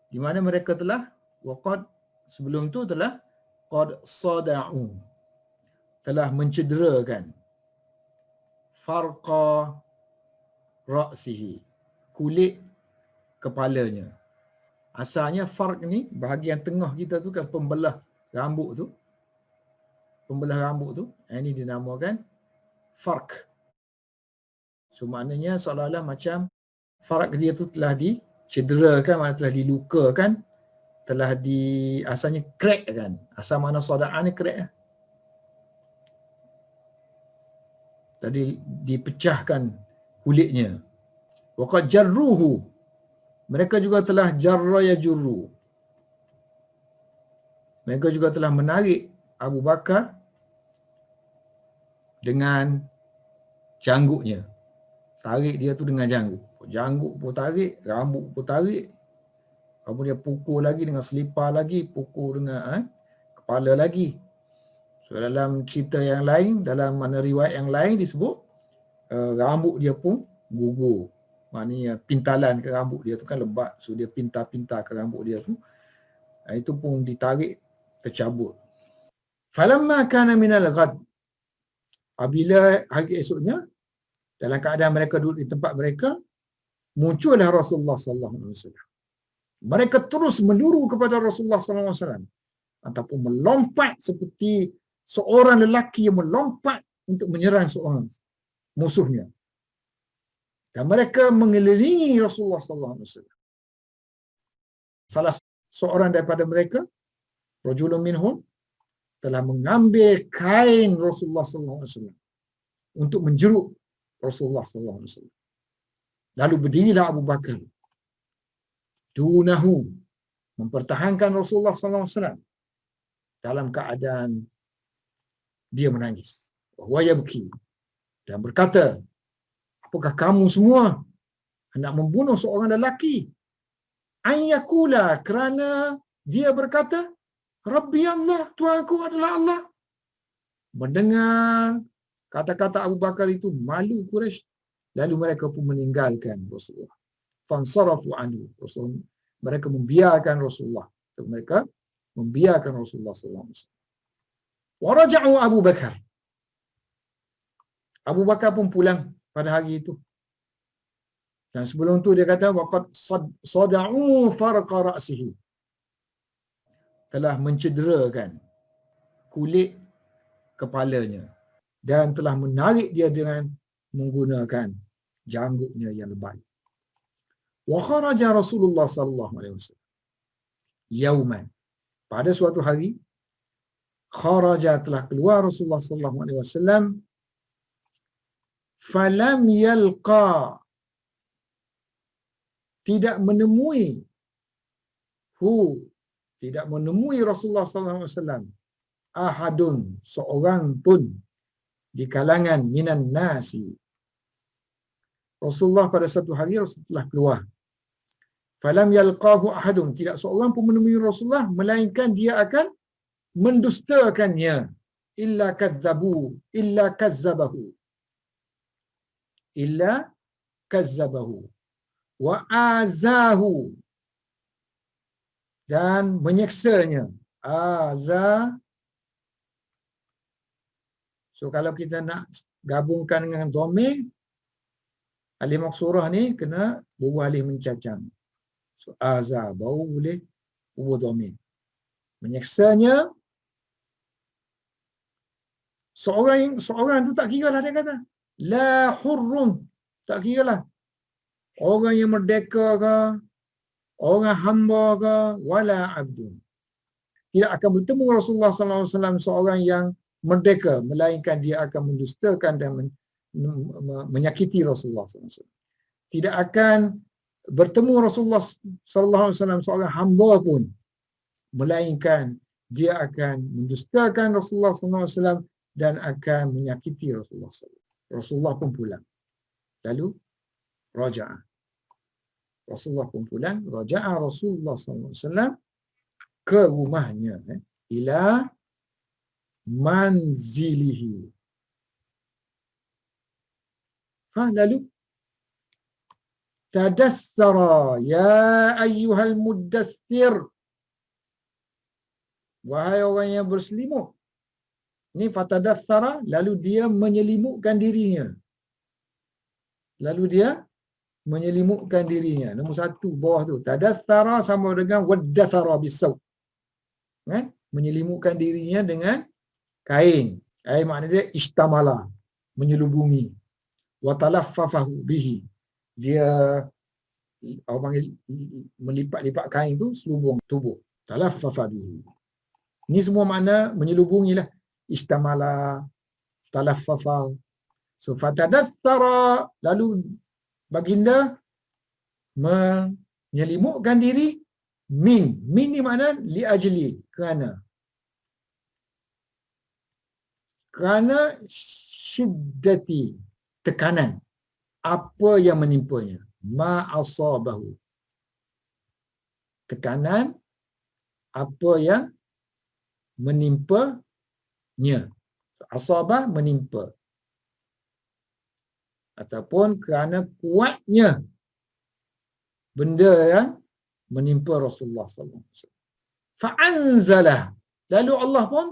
Di mana mereka telah waqad, sebelum tu telah qad sada'u, telah mencederakan farqa ra'sihi, kulit kepalanya. Asalnya farq ni, bahagian tengah kita tu kan pembelah rambut tu. Pembelah rambut tu, ini dinamakan farq. So maknanya seolah-olah macam farq dia tu telah dicederakan, maknanya telah dilukakan, telah asalnya crack kan. Asal mana sada'an ni crack lah. Tadi dipecahkan kulitnya. Waqad jarruhu, mereka juga telah jarra yajurru, mereka juga telah menarik Abu Bakar dengan jangguknya. Tarik dia tu dengan janggut. Janggut pun tarik, rambut pun tarik. Kemudian pukul lagi dengan selipar lagi, pukul dengan kepala lagi. So dalam cerita yang lain, dalam mana riwayat yang lain disebut rambut dia pun gugur. Maknanya pintalan ke rambut dia tu kan lebat. So dia pintar-pintar ke rambut dia tu. Itu pun ditarik, tercabut. Falamma kana minal ghad. Apabila hari esoknya, dalam keadaan mereka duduk di tempat mereka, muncullah Rasulullah sallallahu alaihi wasallam. Mereka terus meluru kepada Rasulullah sallallahu alaihi wasallam ataupun melompat seperti seorang lelaki yang melompat untuk menyerang seorang musuhnya. Dan mereka mengelilingi Rasulullah sallallahu alaihi wasallam. Salah seorang daripada mereka, rajulun minhum, telah mengambil kain Rasulullah sallallahu alaihi wasallam untuk menjeruk Rasulullah sallallahu alaihi wasallam. Lalu berdirilah Abu Bakar dunahu, mempertahankan Rasulullah sallallahu alaihi wasallam dalam keadaan dia menangis. Wa yabki, dan berkata, apakah kamu semua hendak membunuh seorang lelaki? Ayyakula, kerana dia berkata Rabbi Allah, Tuhanku adalah Allah. Mendengar kata-kata Abu Bakar itu, malu Quraisy, lalu mereka pun meninggalkan Rasulullah. Fansarafu anhu, mereka membiarkan Rasulullah. Mereka membiarkan Rasulullah sallallahu alaihi wasallam. Wa raja'u Abu Bakar. Abu Bakar pun pulang pada hari itu. Dan sebelum tu dia kata waqad sada'u farqa ra'sihi, telah mencederakan kulit kepalanya dan telah menarik dia dengan menggunakan janggutnya yang lebat. Wa kharaja Rasulullah sallallahu alaihi wasallam yauman. Pada suatu hari kharaja telah keluar Rasulullah sallallahu alaihi wasallam falam yalqa, tidak menemui tidak menemui Rasulullah sallallahu alaihi wasallam ahadun, seorang pun di kalangan minan nasi. Rasulullah pada satu hari Rasulullah keluar. Falam yalqahu ahadun, tidak seorang pun menemui Rasulullah melainkan dia akan mendustakannya. Illa kazzabahu wa azahu, dan menyeksanya. Aza. So kalau kita nak gabungkan dengan dhamir, alif maksurah ni kena bubuh alif mencacang. So aza baru boleh bubuh dhamir. Menyeksanya. Seorang tu tak kira lah, dia kata. La hurrun, tak kira lah. Orang yang merdeka ke, orang hamba ke, wala abdun. Tidak akan bertemu Rasulullah sallallahu alaihi wasallam seorang yang merdeka, melainkan dia akan mendustakan dan menyakiti Rasulullah sallallahu alaihi wasallam. Tidak akan bertemu Rasulullah sallallahu alaihi wasallam seorang hamba pun, melainkan dia akan mendustakan Rasulullah sallallahu alaihi wasallam dan akan menyakiti Rasulullah sallallahu alaihi wasallam. Rasulullah pun pulang. Lalu raja'ah. Rasulullah pun pulang. Raja'ah Rasulullah sallallahu alaihi wasallam ke rumahnya, ila manzilihi. Lalu tadassara ya ayyuhal muddassir, wahai orang yang berselimut. Ini fatadassara, lalu dia menyelimutkan dirinya. Nombor satu bawah tu. Tadassara sama dengan waddathara bisaw. Kan? Menyelimutkan dirinya dengan kain. Kain maknanya dia ishtamala, menyelubungi. Wa talaffafahu bihi. Dia orang panggil melipat-lipat kain tu selubung tubuh. Talaffafa bihi. Ini semua makna menyelubungilah. Ishtamala, talaffafa. So fatadassara, lalu baginda menyelimutkan diri min ni makna li ajli, kerana syiddati, tekanan apa yang menimpanya, ma asabahu, tekanan apa yang menimpanya. Asabah menimpa, ataupun kerana kuatnya benda yang menimpa Rasulullah sallallahu alaihi wasallam. Fa'anzalah, lalu Allah pun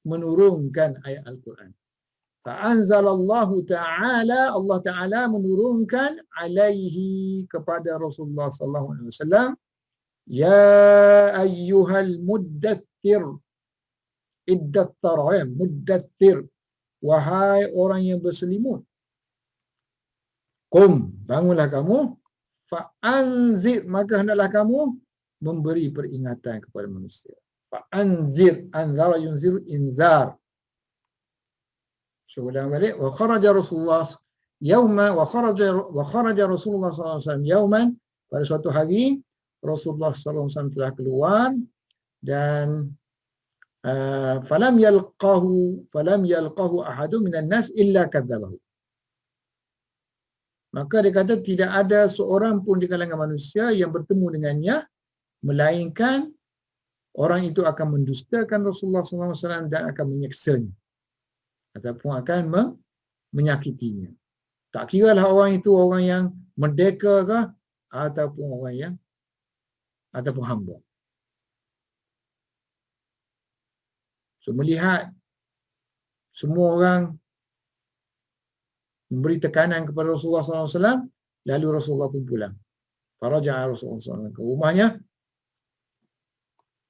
menurunkan ayat Al-Quran. Fa'anzalallahu ta'ala, Allah Ta'ala menurunkan alaihi, kepada Rasulullah sallallahu alaihi wasallam, ya ayyuhal muddaththir, iddaththara, muddaththir, wahai orang yang berselimut. Qum, bangunlah kamu. Fa'anzir, maka hendaklah kamu memberi peringatan kepada manusia. Fa'anzir, anzara yunzir, inzar. So ulang balik. Wa kharaja Rasulullah yawma, wa kharaja Rasulullah sallallahu alaihi wasallam yawman, pada suatu hari Rasulullah sallallahu alaihi wasallam telah keluar, dan falam yalqahu ahadun minan nas illa kadzabahu. Maka dia kata tidak ada seorang pun di kalangan manusia yang bertemu dengannya, melainkan orang itu akan mendustakan Rasulullah SAW dan akan menyeksanya, ataupun akan menyakitinya. Tak kiralah orang itu orang yang merdeka ke, ataupun orang yang, ataupun hamba. So melihat semua orang memberi tekanan kepada Rasulullah SAW, lalu Rasulullah pun pulang. Faraja'a Rasulullah SAW ke rumahnya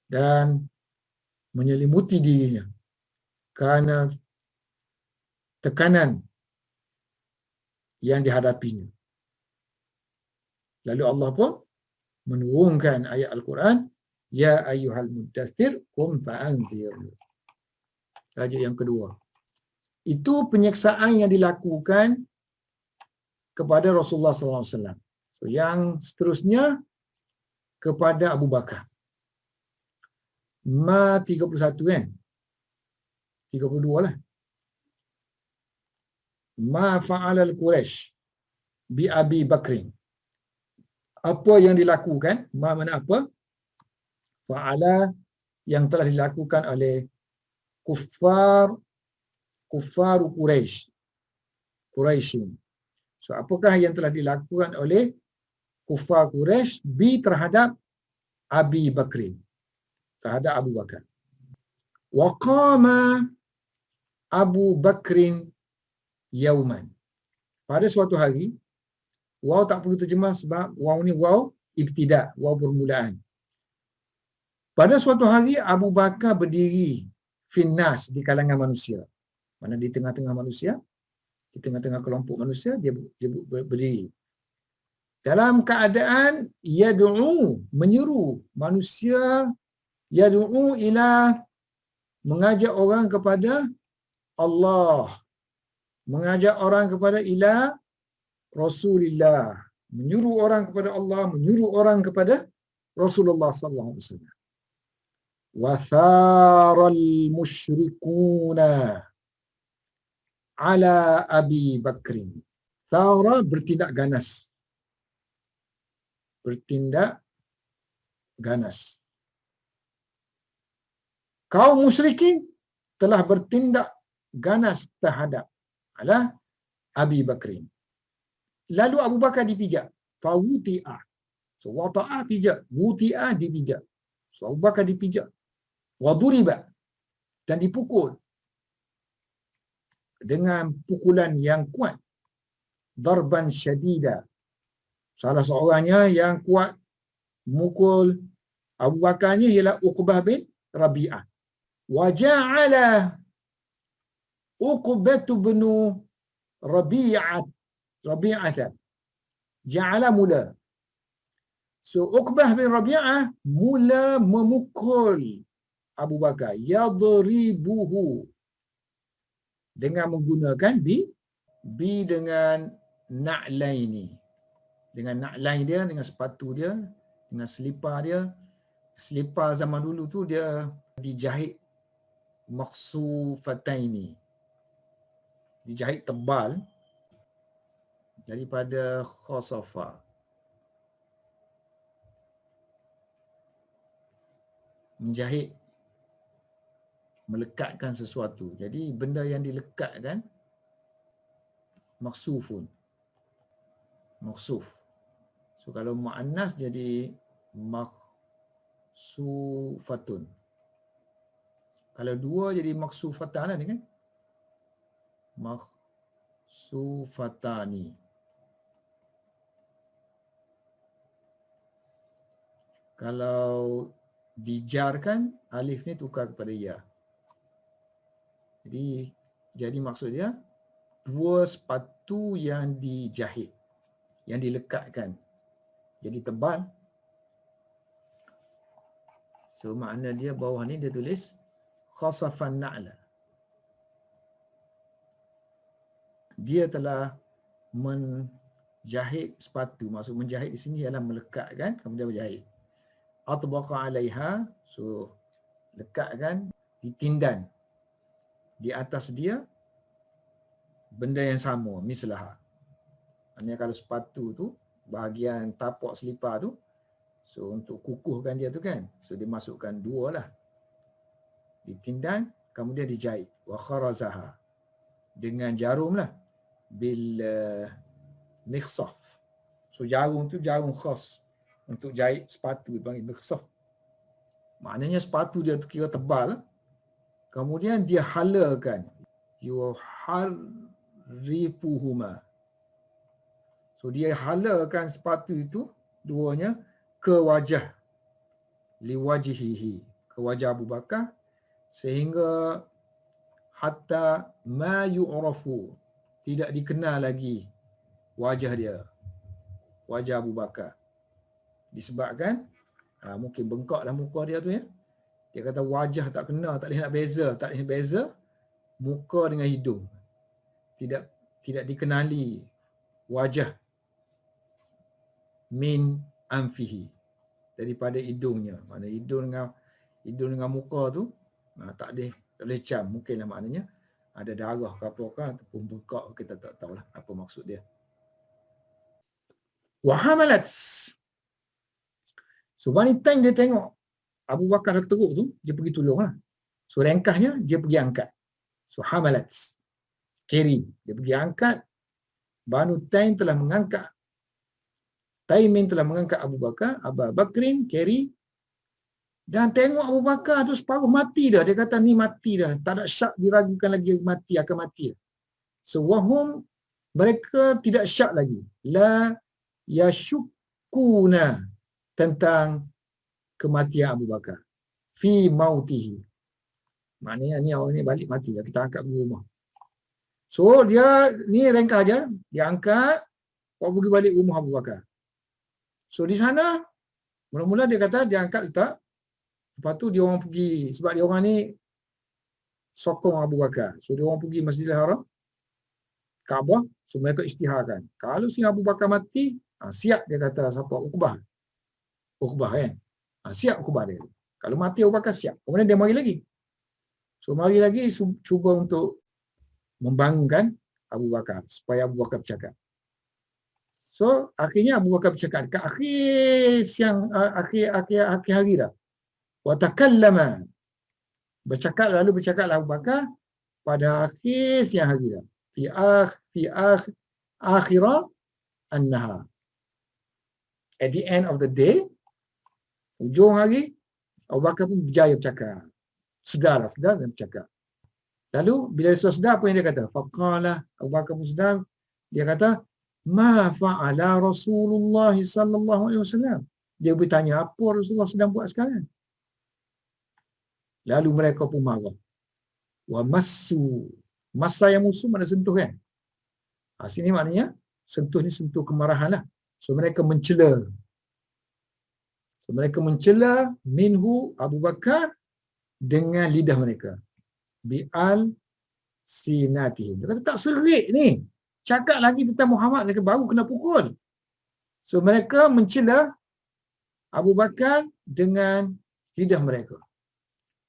dan menyelimuti dirinya kerana tekanan yang dihadapinya. Lalu Allah pun menurunkan ayat Al-Quran, Ya ayyuhal muddathir, qum fa'anzir. Tajuk yang kedua. Itu penyiksaan yang dilakukan kepada Rasulullah SAW. So, yang seterusnya kepada Abu Bakar. Ma 31 kan? 32 lah. Ma fa'alal Quraisy bi Abi Bakrin. Apa yang dilakukan? Ma mana apa? Fa'ala yang telah dilakukan oleh kuffar Quraisy. So apakah yang telah dilakukan oleh kuffar Quraisy bi terhadap Abi Bakrin, terhadap Abu Bakar. Wa qama Abu Bakrin yauman. Pada suatu hari, waw tak perlu terjemah sebab waw ni waw ibtida', waw permulaan. Pada suatu hari Abu Bakar berdiri finnas di kalangan manusia. Mana di tengah-tengah manusia, di tengah-tengah kelompok manusia dia berdiri. Dalam keadaan yad'u, menyeru manusia, yad'u ila, mengajak orang kepada Allah, mengajak orang kepada ila Rasulillah, menyuruh orang kepada Allah, menyuruh orang kepada Rasulullah sallallahu alaihi wasallam. Wa tharal musyrikuna ala Abi Bakrin. Thara bertindak ganas. Bertindak ganas. Kaum musyrikin telah bertindak ganas terhadap ala Abi Bakrin. Lalu Abu Bakar dipijak. Fawuti'ah. So, wata'ah pijak. Wuti'ah dipijak. So, Abu Bakar dipijak. Waduriba. Dan dipukul. Dengan pukulan yang kuat. Darban syadida. Salah seorangnya yang kuat mukul Abu Bakar ni ialah Uqbah bin Rabi'ah. Wa ja'ala Uqbah bin Rabi'ah. Ja'ala mula. So Uqbah bin Rabi'ah mula memukul Abu Bakar. Yadribuhu. Dengan menggunakan bi dengan na'laini. Dengan na'lain dia, dengan sepatu dia, dengan selipar dia. Selipar zaman dulu tu dia dijahit makhsufataini. Dijahit tebal daripada khasafa. Menjahit, melekatkan sesuatu. Jadi benda yang dilekatkan maksufun. Maksuf. So kalau muannas jadi maksufatun. Kalau dua jadi maksufatan lah ni kan. Maksufatani. Kalau dijarkan, alif ni tukar kepada ya. Jadi maksud dia, dua sepatu yang dijahit, yang dilekatkan. Jadi tebal. So makna dia bawah ni dia tulis, khasafan na'la. Dia telah menjahit sepatu. Maksud menjahit di sini ialah melekatkan, kemudian berjahit. Atbaqa alaiha, so lekatkan, ditindan di atas dia benda yang sama, mislaha. Maksudnya kalau sepatu tu, bahagian tapak selipar tu, so untuk kukuhkan dia tu kan, so dia masukkan dua lah. Ditindan, kemudian dijahit. Wa kharazaha. Dengan jarum lah. Bil mikhsaf. So jarum tu jarum khas. Untuk jahit sepatu dipanggil mikhsaf. Maknanya sepatu dia tu kira tebal. Kemudian dia halakan. Yuharrifuhuma. So dia halakan sepatu itu, duanya, ke wajah. Liwajihihi. Ke wajah Abu Bakar. Sehingga hatta ma yu'rafu, tidak dikenal lagi wajah dia, wajah Abu Bakar. Disebabkan mungkin bengkaklah muka dia tu ya. Dia kata wajah tak kenal, tak boleh nak beza, tak boleh beza muka dengan hidung. Tidak dikenali wajah min anfihi, daripada hidungnya. Mana hidung dengan muka tu tak boleh cam. Mungkinlah maknanya ada darah ke apa kan, ataupun bengkak, kita tak tahulah apa maksud dia. Wa hamalat. So wanita yang dia tengok Abu Bakar teruk tu, dia pergi tolonglah. So ringkasnya dia pergi angkat. So hamalat, carry, dia pergi angkat. Banu Taim telah mengangkat, Taimin telah mengangkat Abu Bakar, Abu Bakrin carry. Dan tengok Abu Bakar tu separuh mati dah. Dia kata ni mati dah. Tak ada syak diragukan lagi mati, akan mati. So wahum, mereka tidak syak lagi. La yashukuna, tentang kematian Abu Bakar. Fi mautihi. Maknanya ni orang ni balik mati dah. Kita angkat pergi rumah. So dia ni rengkah je. Dia angkat, orang pergi balik rumah Abu Bakar. So di sana, mula-mula dia kata dia angkat letak. Lepas tu dia orang pergi, sebab dia orang ni sokong Abu Bakar. So dia orang pergi Masjidil Haram, Kaabah. So mereka isytiharkan. Kalau si Abu Bakar mati, siap dia kata siapa? Uqbah. Uqbah kan? Siap Uqbah dia. Kalau mati Abu Bakar siap. Kemudian dia mari lagi. So mari lagi cuba untuk membangunkan Abu Bakar supaya Abu Bakar bercakap. So akhirnya Abu Bakar bercakap dekat akhir siang, akhir hari dah. Wa takallama, bercakap Abu Bakar pada akhir siang hari dah. Fi akhirah an-nahar. At the end of the day, hujung hari, Abu Bakar pun berjaya bercakap. Sedar dan bercakap. Lalu bila sedar, apa yang dia kata? Faqala, Abu Bakar pun sedar, dia kata, ma fa'ala Rasulullah sallallahu alaihi wasallam. Dia bertanya, apa Rasulullah sedang buat sekarang? Lalu mereka pun marah. Wa massu. Masa yang musuh mana sentuh kan? Sini maknanya, sentuh ni sentuh kemarahan lah. So mereka mencela. Minhu Abu Bakar dengan lidah mereka. Bi'al sinatihim. Dia kata tak serik ni. Cakap lagi tentang Muhammad, mereka baru kena pukul. So mereka mencela Abu Bakar dengan lidah mereka.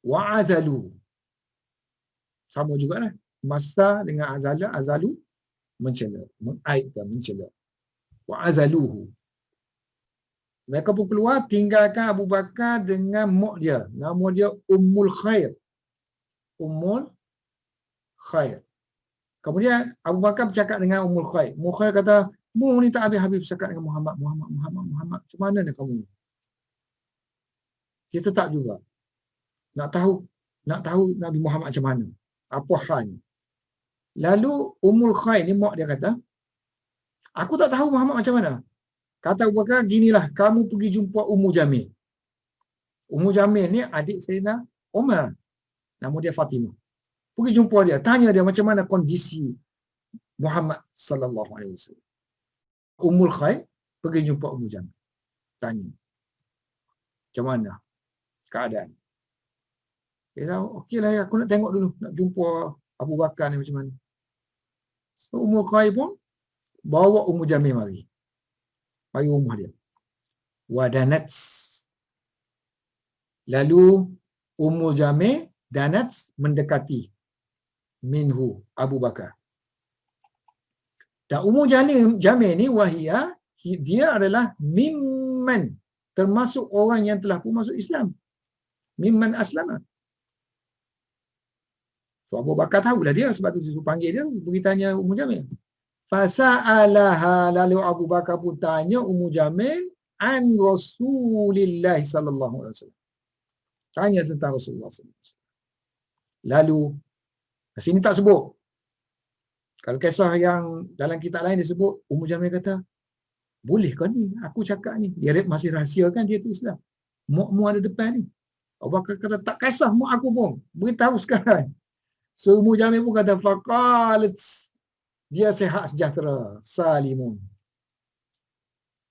Wa'azalu. Sama jugalah. Masa dengan azalu mencela. Mengaibkan, mencela. Wa'azaluhu. Mereka pun keluar, tinggalkan Abu Bakar dengan mak dia. Nama dia Ummul Khair. Ummul Khair. Kemudian Abu Bakar bercakap dengan Ummul Khair. Ummul Khair kata, mu ni tak habis-habis bercakap dengan Muhammad. Macam mana ni kamu ni? Dia tetap juga. Nak tahu Nabi Muhammad macam mana. Apa halnya. Lalu Ummul Khair ni, mak dia kata, aku tak tahu Muhammad macam mana. Kata Abu Bakar, ginilah, kamu pergi jumpa Ummu Jamil. Ummu Jamil ni adik Sayyidina Umar. Nama dia Fatimah. Pergi jumpa dia, tanya dia macam mana kondisi Muhammad sallallahu alaihi wasallam. Ummul Khair pergi jumpa Ummu Jamil. Tanya. Macam mana keadaan? Dia kata, okeylah, aku nak tengok dulu, nak jumpa Abu Bakar ni macam mana. So Ummul Khair pun bawa Ummu Jamil mari rumah dia. Wadanat. Lalu Ummu Jamil danat mendekati minhu Abu Bakar. Dan Ummu Jamil ni wahia, dia adalah mimman, termasuk orang yang telah pun masuk Islam. Mimman aslama. So Abu Bakar tahulah dia, sebab tu dia panggil dia, pergi tanya Ummu Jamil. Fasa'alaha, lalu Abu Bakar pun tanya Ummu Jamil an Rasulillah sallallahu alaihi wasallam. Tanya tentang Rasulullah sallallahu alaihi wasallam. Lalu sini tak sebut. Kalau kisah yang dalam kitab lain disebut, Ummu Jamil kata, boleh kau ni, aku cakap ni. Dia masih rahsia kan dia tu Islam. Mak mu ada depan ni. Abu Bakar kata, tak kisah mak aku pun. Beritahu sekarang. So Ummu Jamil pun kata faqalat, dia sihat sejahtera, salimun,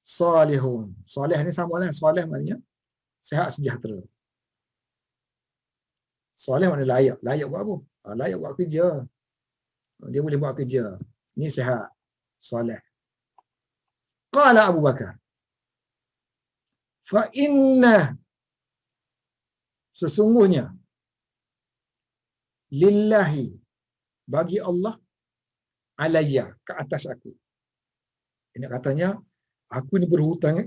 salihun. Salih ni sama lah, salih maknanya sihat sejahtera. Salih maknanya layak. Layak buat apa? Layak buat kerja. Dia boleh buat kerja. Ni sihat. Salih. Qala Abu Bakar, fa inna, sesungguhnya, lillahi, bagi Allah, alayya, ke atas aku. Ini katanya, aku ni berhutang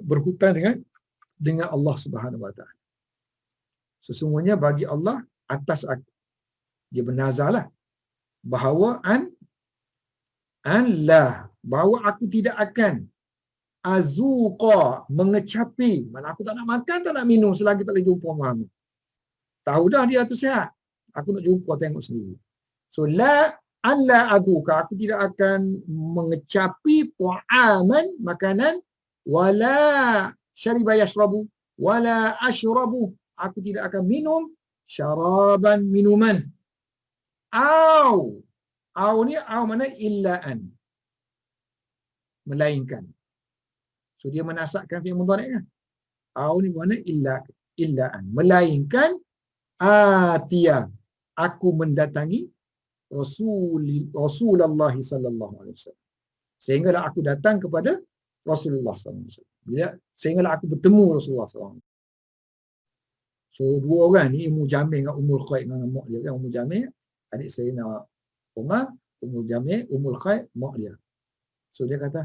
dengan Allah Subhanahu Wa Taala. Sesungguhnya bagi Allah atas aku. Dia bernazarlah bahawa la, bahawa aku tidak akan azuqa, mengecapi, mana aku tak nak makan, tak nak minum selagi tak boleh jumpa Muhammad. Tahu dah dia tu sihat. Aku nak jumpa, tengok sendiri. So la aduka, aku tidak akan mengecapi ta'aman, makanan, wala syariba yashrabu, wala ashrabu, aku tidak akan minum syaraban, minuman. Au ni mana illaan, melainkan. So dia menasakkan fi'il mudhari' kan. Au ni mana illaan, melainkan atiya, aku mendatangi Rasulullah sallallahu alaihi wasallam. Sehinggalah aku datang kepada Rasulullah sallallahu alaihi wasallam. Sehinggalah aku bertemu Rasulullah sallallahu alaihi wasallam. So dua orang ni, Ummu Jamil dengan Ummul Khair dengan mak dia kan. Ummu Jamil adik Sayyidina Umar, Ummu Jamil, Ummul Khair mak dia. So dia kata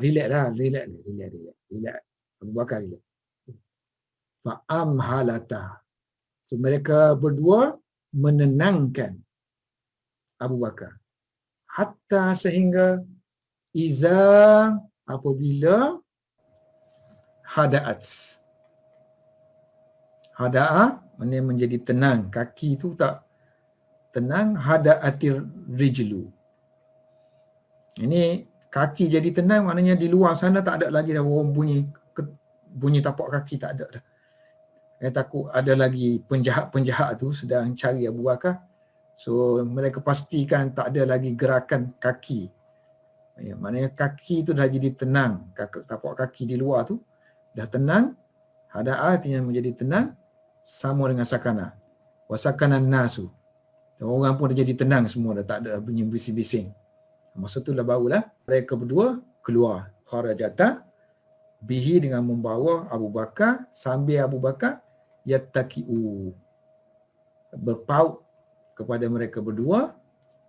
relax. Abu Bakar relax. Fa amhalata. So mereka berdua menenangkan Abu Bakar. Hatta sehingga iza, apabila hada'at. Hada'a maknanya menjadi tenang. Kaki tu tak tenang. Hada'atir rijlu. Ini kaki jadi tenang maknanya di luar sana tak ada lagi dah orang bunyi tapak kaki, tak ada dah. Saya takut ada lagi penjahat-penjahat tu sedang cari Abu Bakar. So mereka pastikan tak ada lagi gerakan kaki. Ya, maknanya kaki tu dah jadi tenang. Tapak kaki di luar tu dah tenang. Hada'a artinya menjadi tenang, sama dengan sakana. Wasakanan nasu. Dan orang pun dah jadi tenang semua, dah tak ada bunyi bising-bising. Masa tu lah barulah mereka berdua keluar. Kharajata bihi, dengan membawa Abu Bakar, sambil Abu Bakar yattaki'u, berpaut kepada mereka berdua,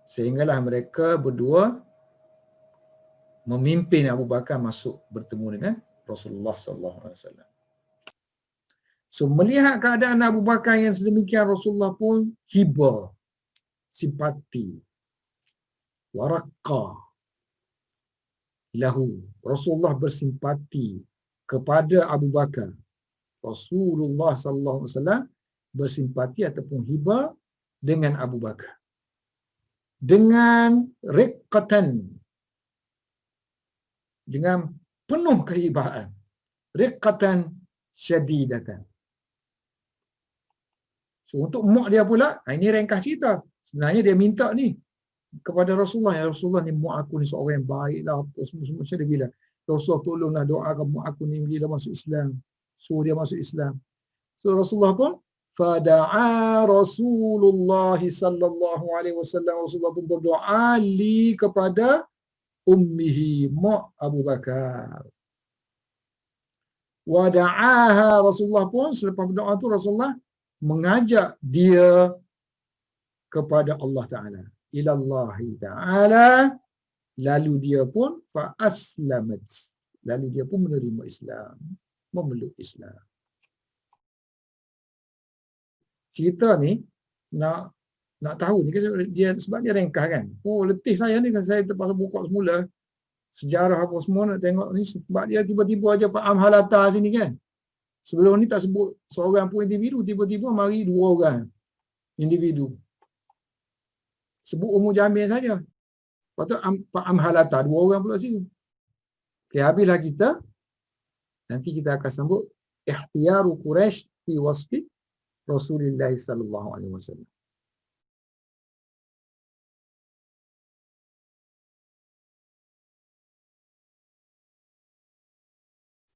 sehinggalah mereka berdua memimpin Abu Bakar masuk bertemu dengan Rasulullah sallallahu alaihi wasallam. So melihat keadaan Abu Bakar yang sedemikian, Rasulullah pun hiba, simpati, waraqqa lahu. Rasulullah bersimpati kepada Abu Bakar. Rasulullah sallallahu alaihi wasallam bersimpati ataupun hiba dengan Abu Bakar dengan riqqatan, dengan penuh kehibaan. Riqqatan syadidatan. So untuk mak dia pula, ini ringkas cerita. Sebenarnya dia minta ni kepada Rasulullah, ya Rasulullah ni mak aku ni seorang yang baik lah, apa semua macam dia bilang. Rasulullah tolonglah doakan mak aku ni bila masuk Islam. Suruh dia masuk Islam. So Rasulullah pun fada'a Rasulullah sallallahu alaihi wasallam, Rasulullah pun berdoa li kepada ummihi, mak Abu Bakar. Wada'aha, Rasulullah pun selepas berdoa tu Rasulullah mengajak dia kepada Allah Ta'ala. Ilallahi Ta'ala. Lalu dia pun fa'aslamat. Lalu dia pun menerima Islam. Memeluk Islam. Cerita ni nak tahu ni dia sebab dia ringkas kan. Oh letih saya ni kan, saya terpaksa buka semula sejarah apa semua nak tengok ni, sebab dia tiba-tiba aja fa'am halata sini kan. Sebelum ni tak sebut seorang pun individu, tiba-tiba mari dua orang individu. Sebut Ummu Jamil saja. Lepas tu fa'am halata, dua orang pula sini. Okay, habislah kita. Nanti kita akan sambut ihtiyaru Quraisy fi wasfi Rasulullah sallallahu alaihi wasallam.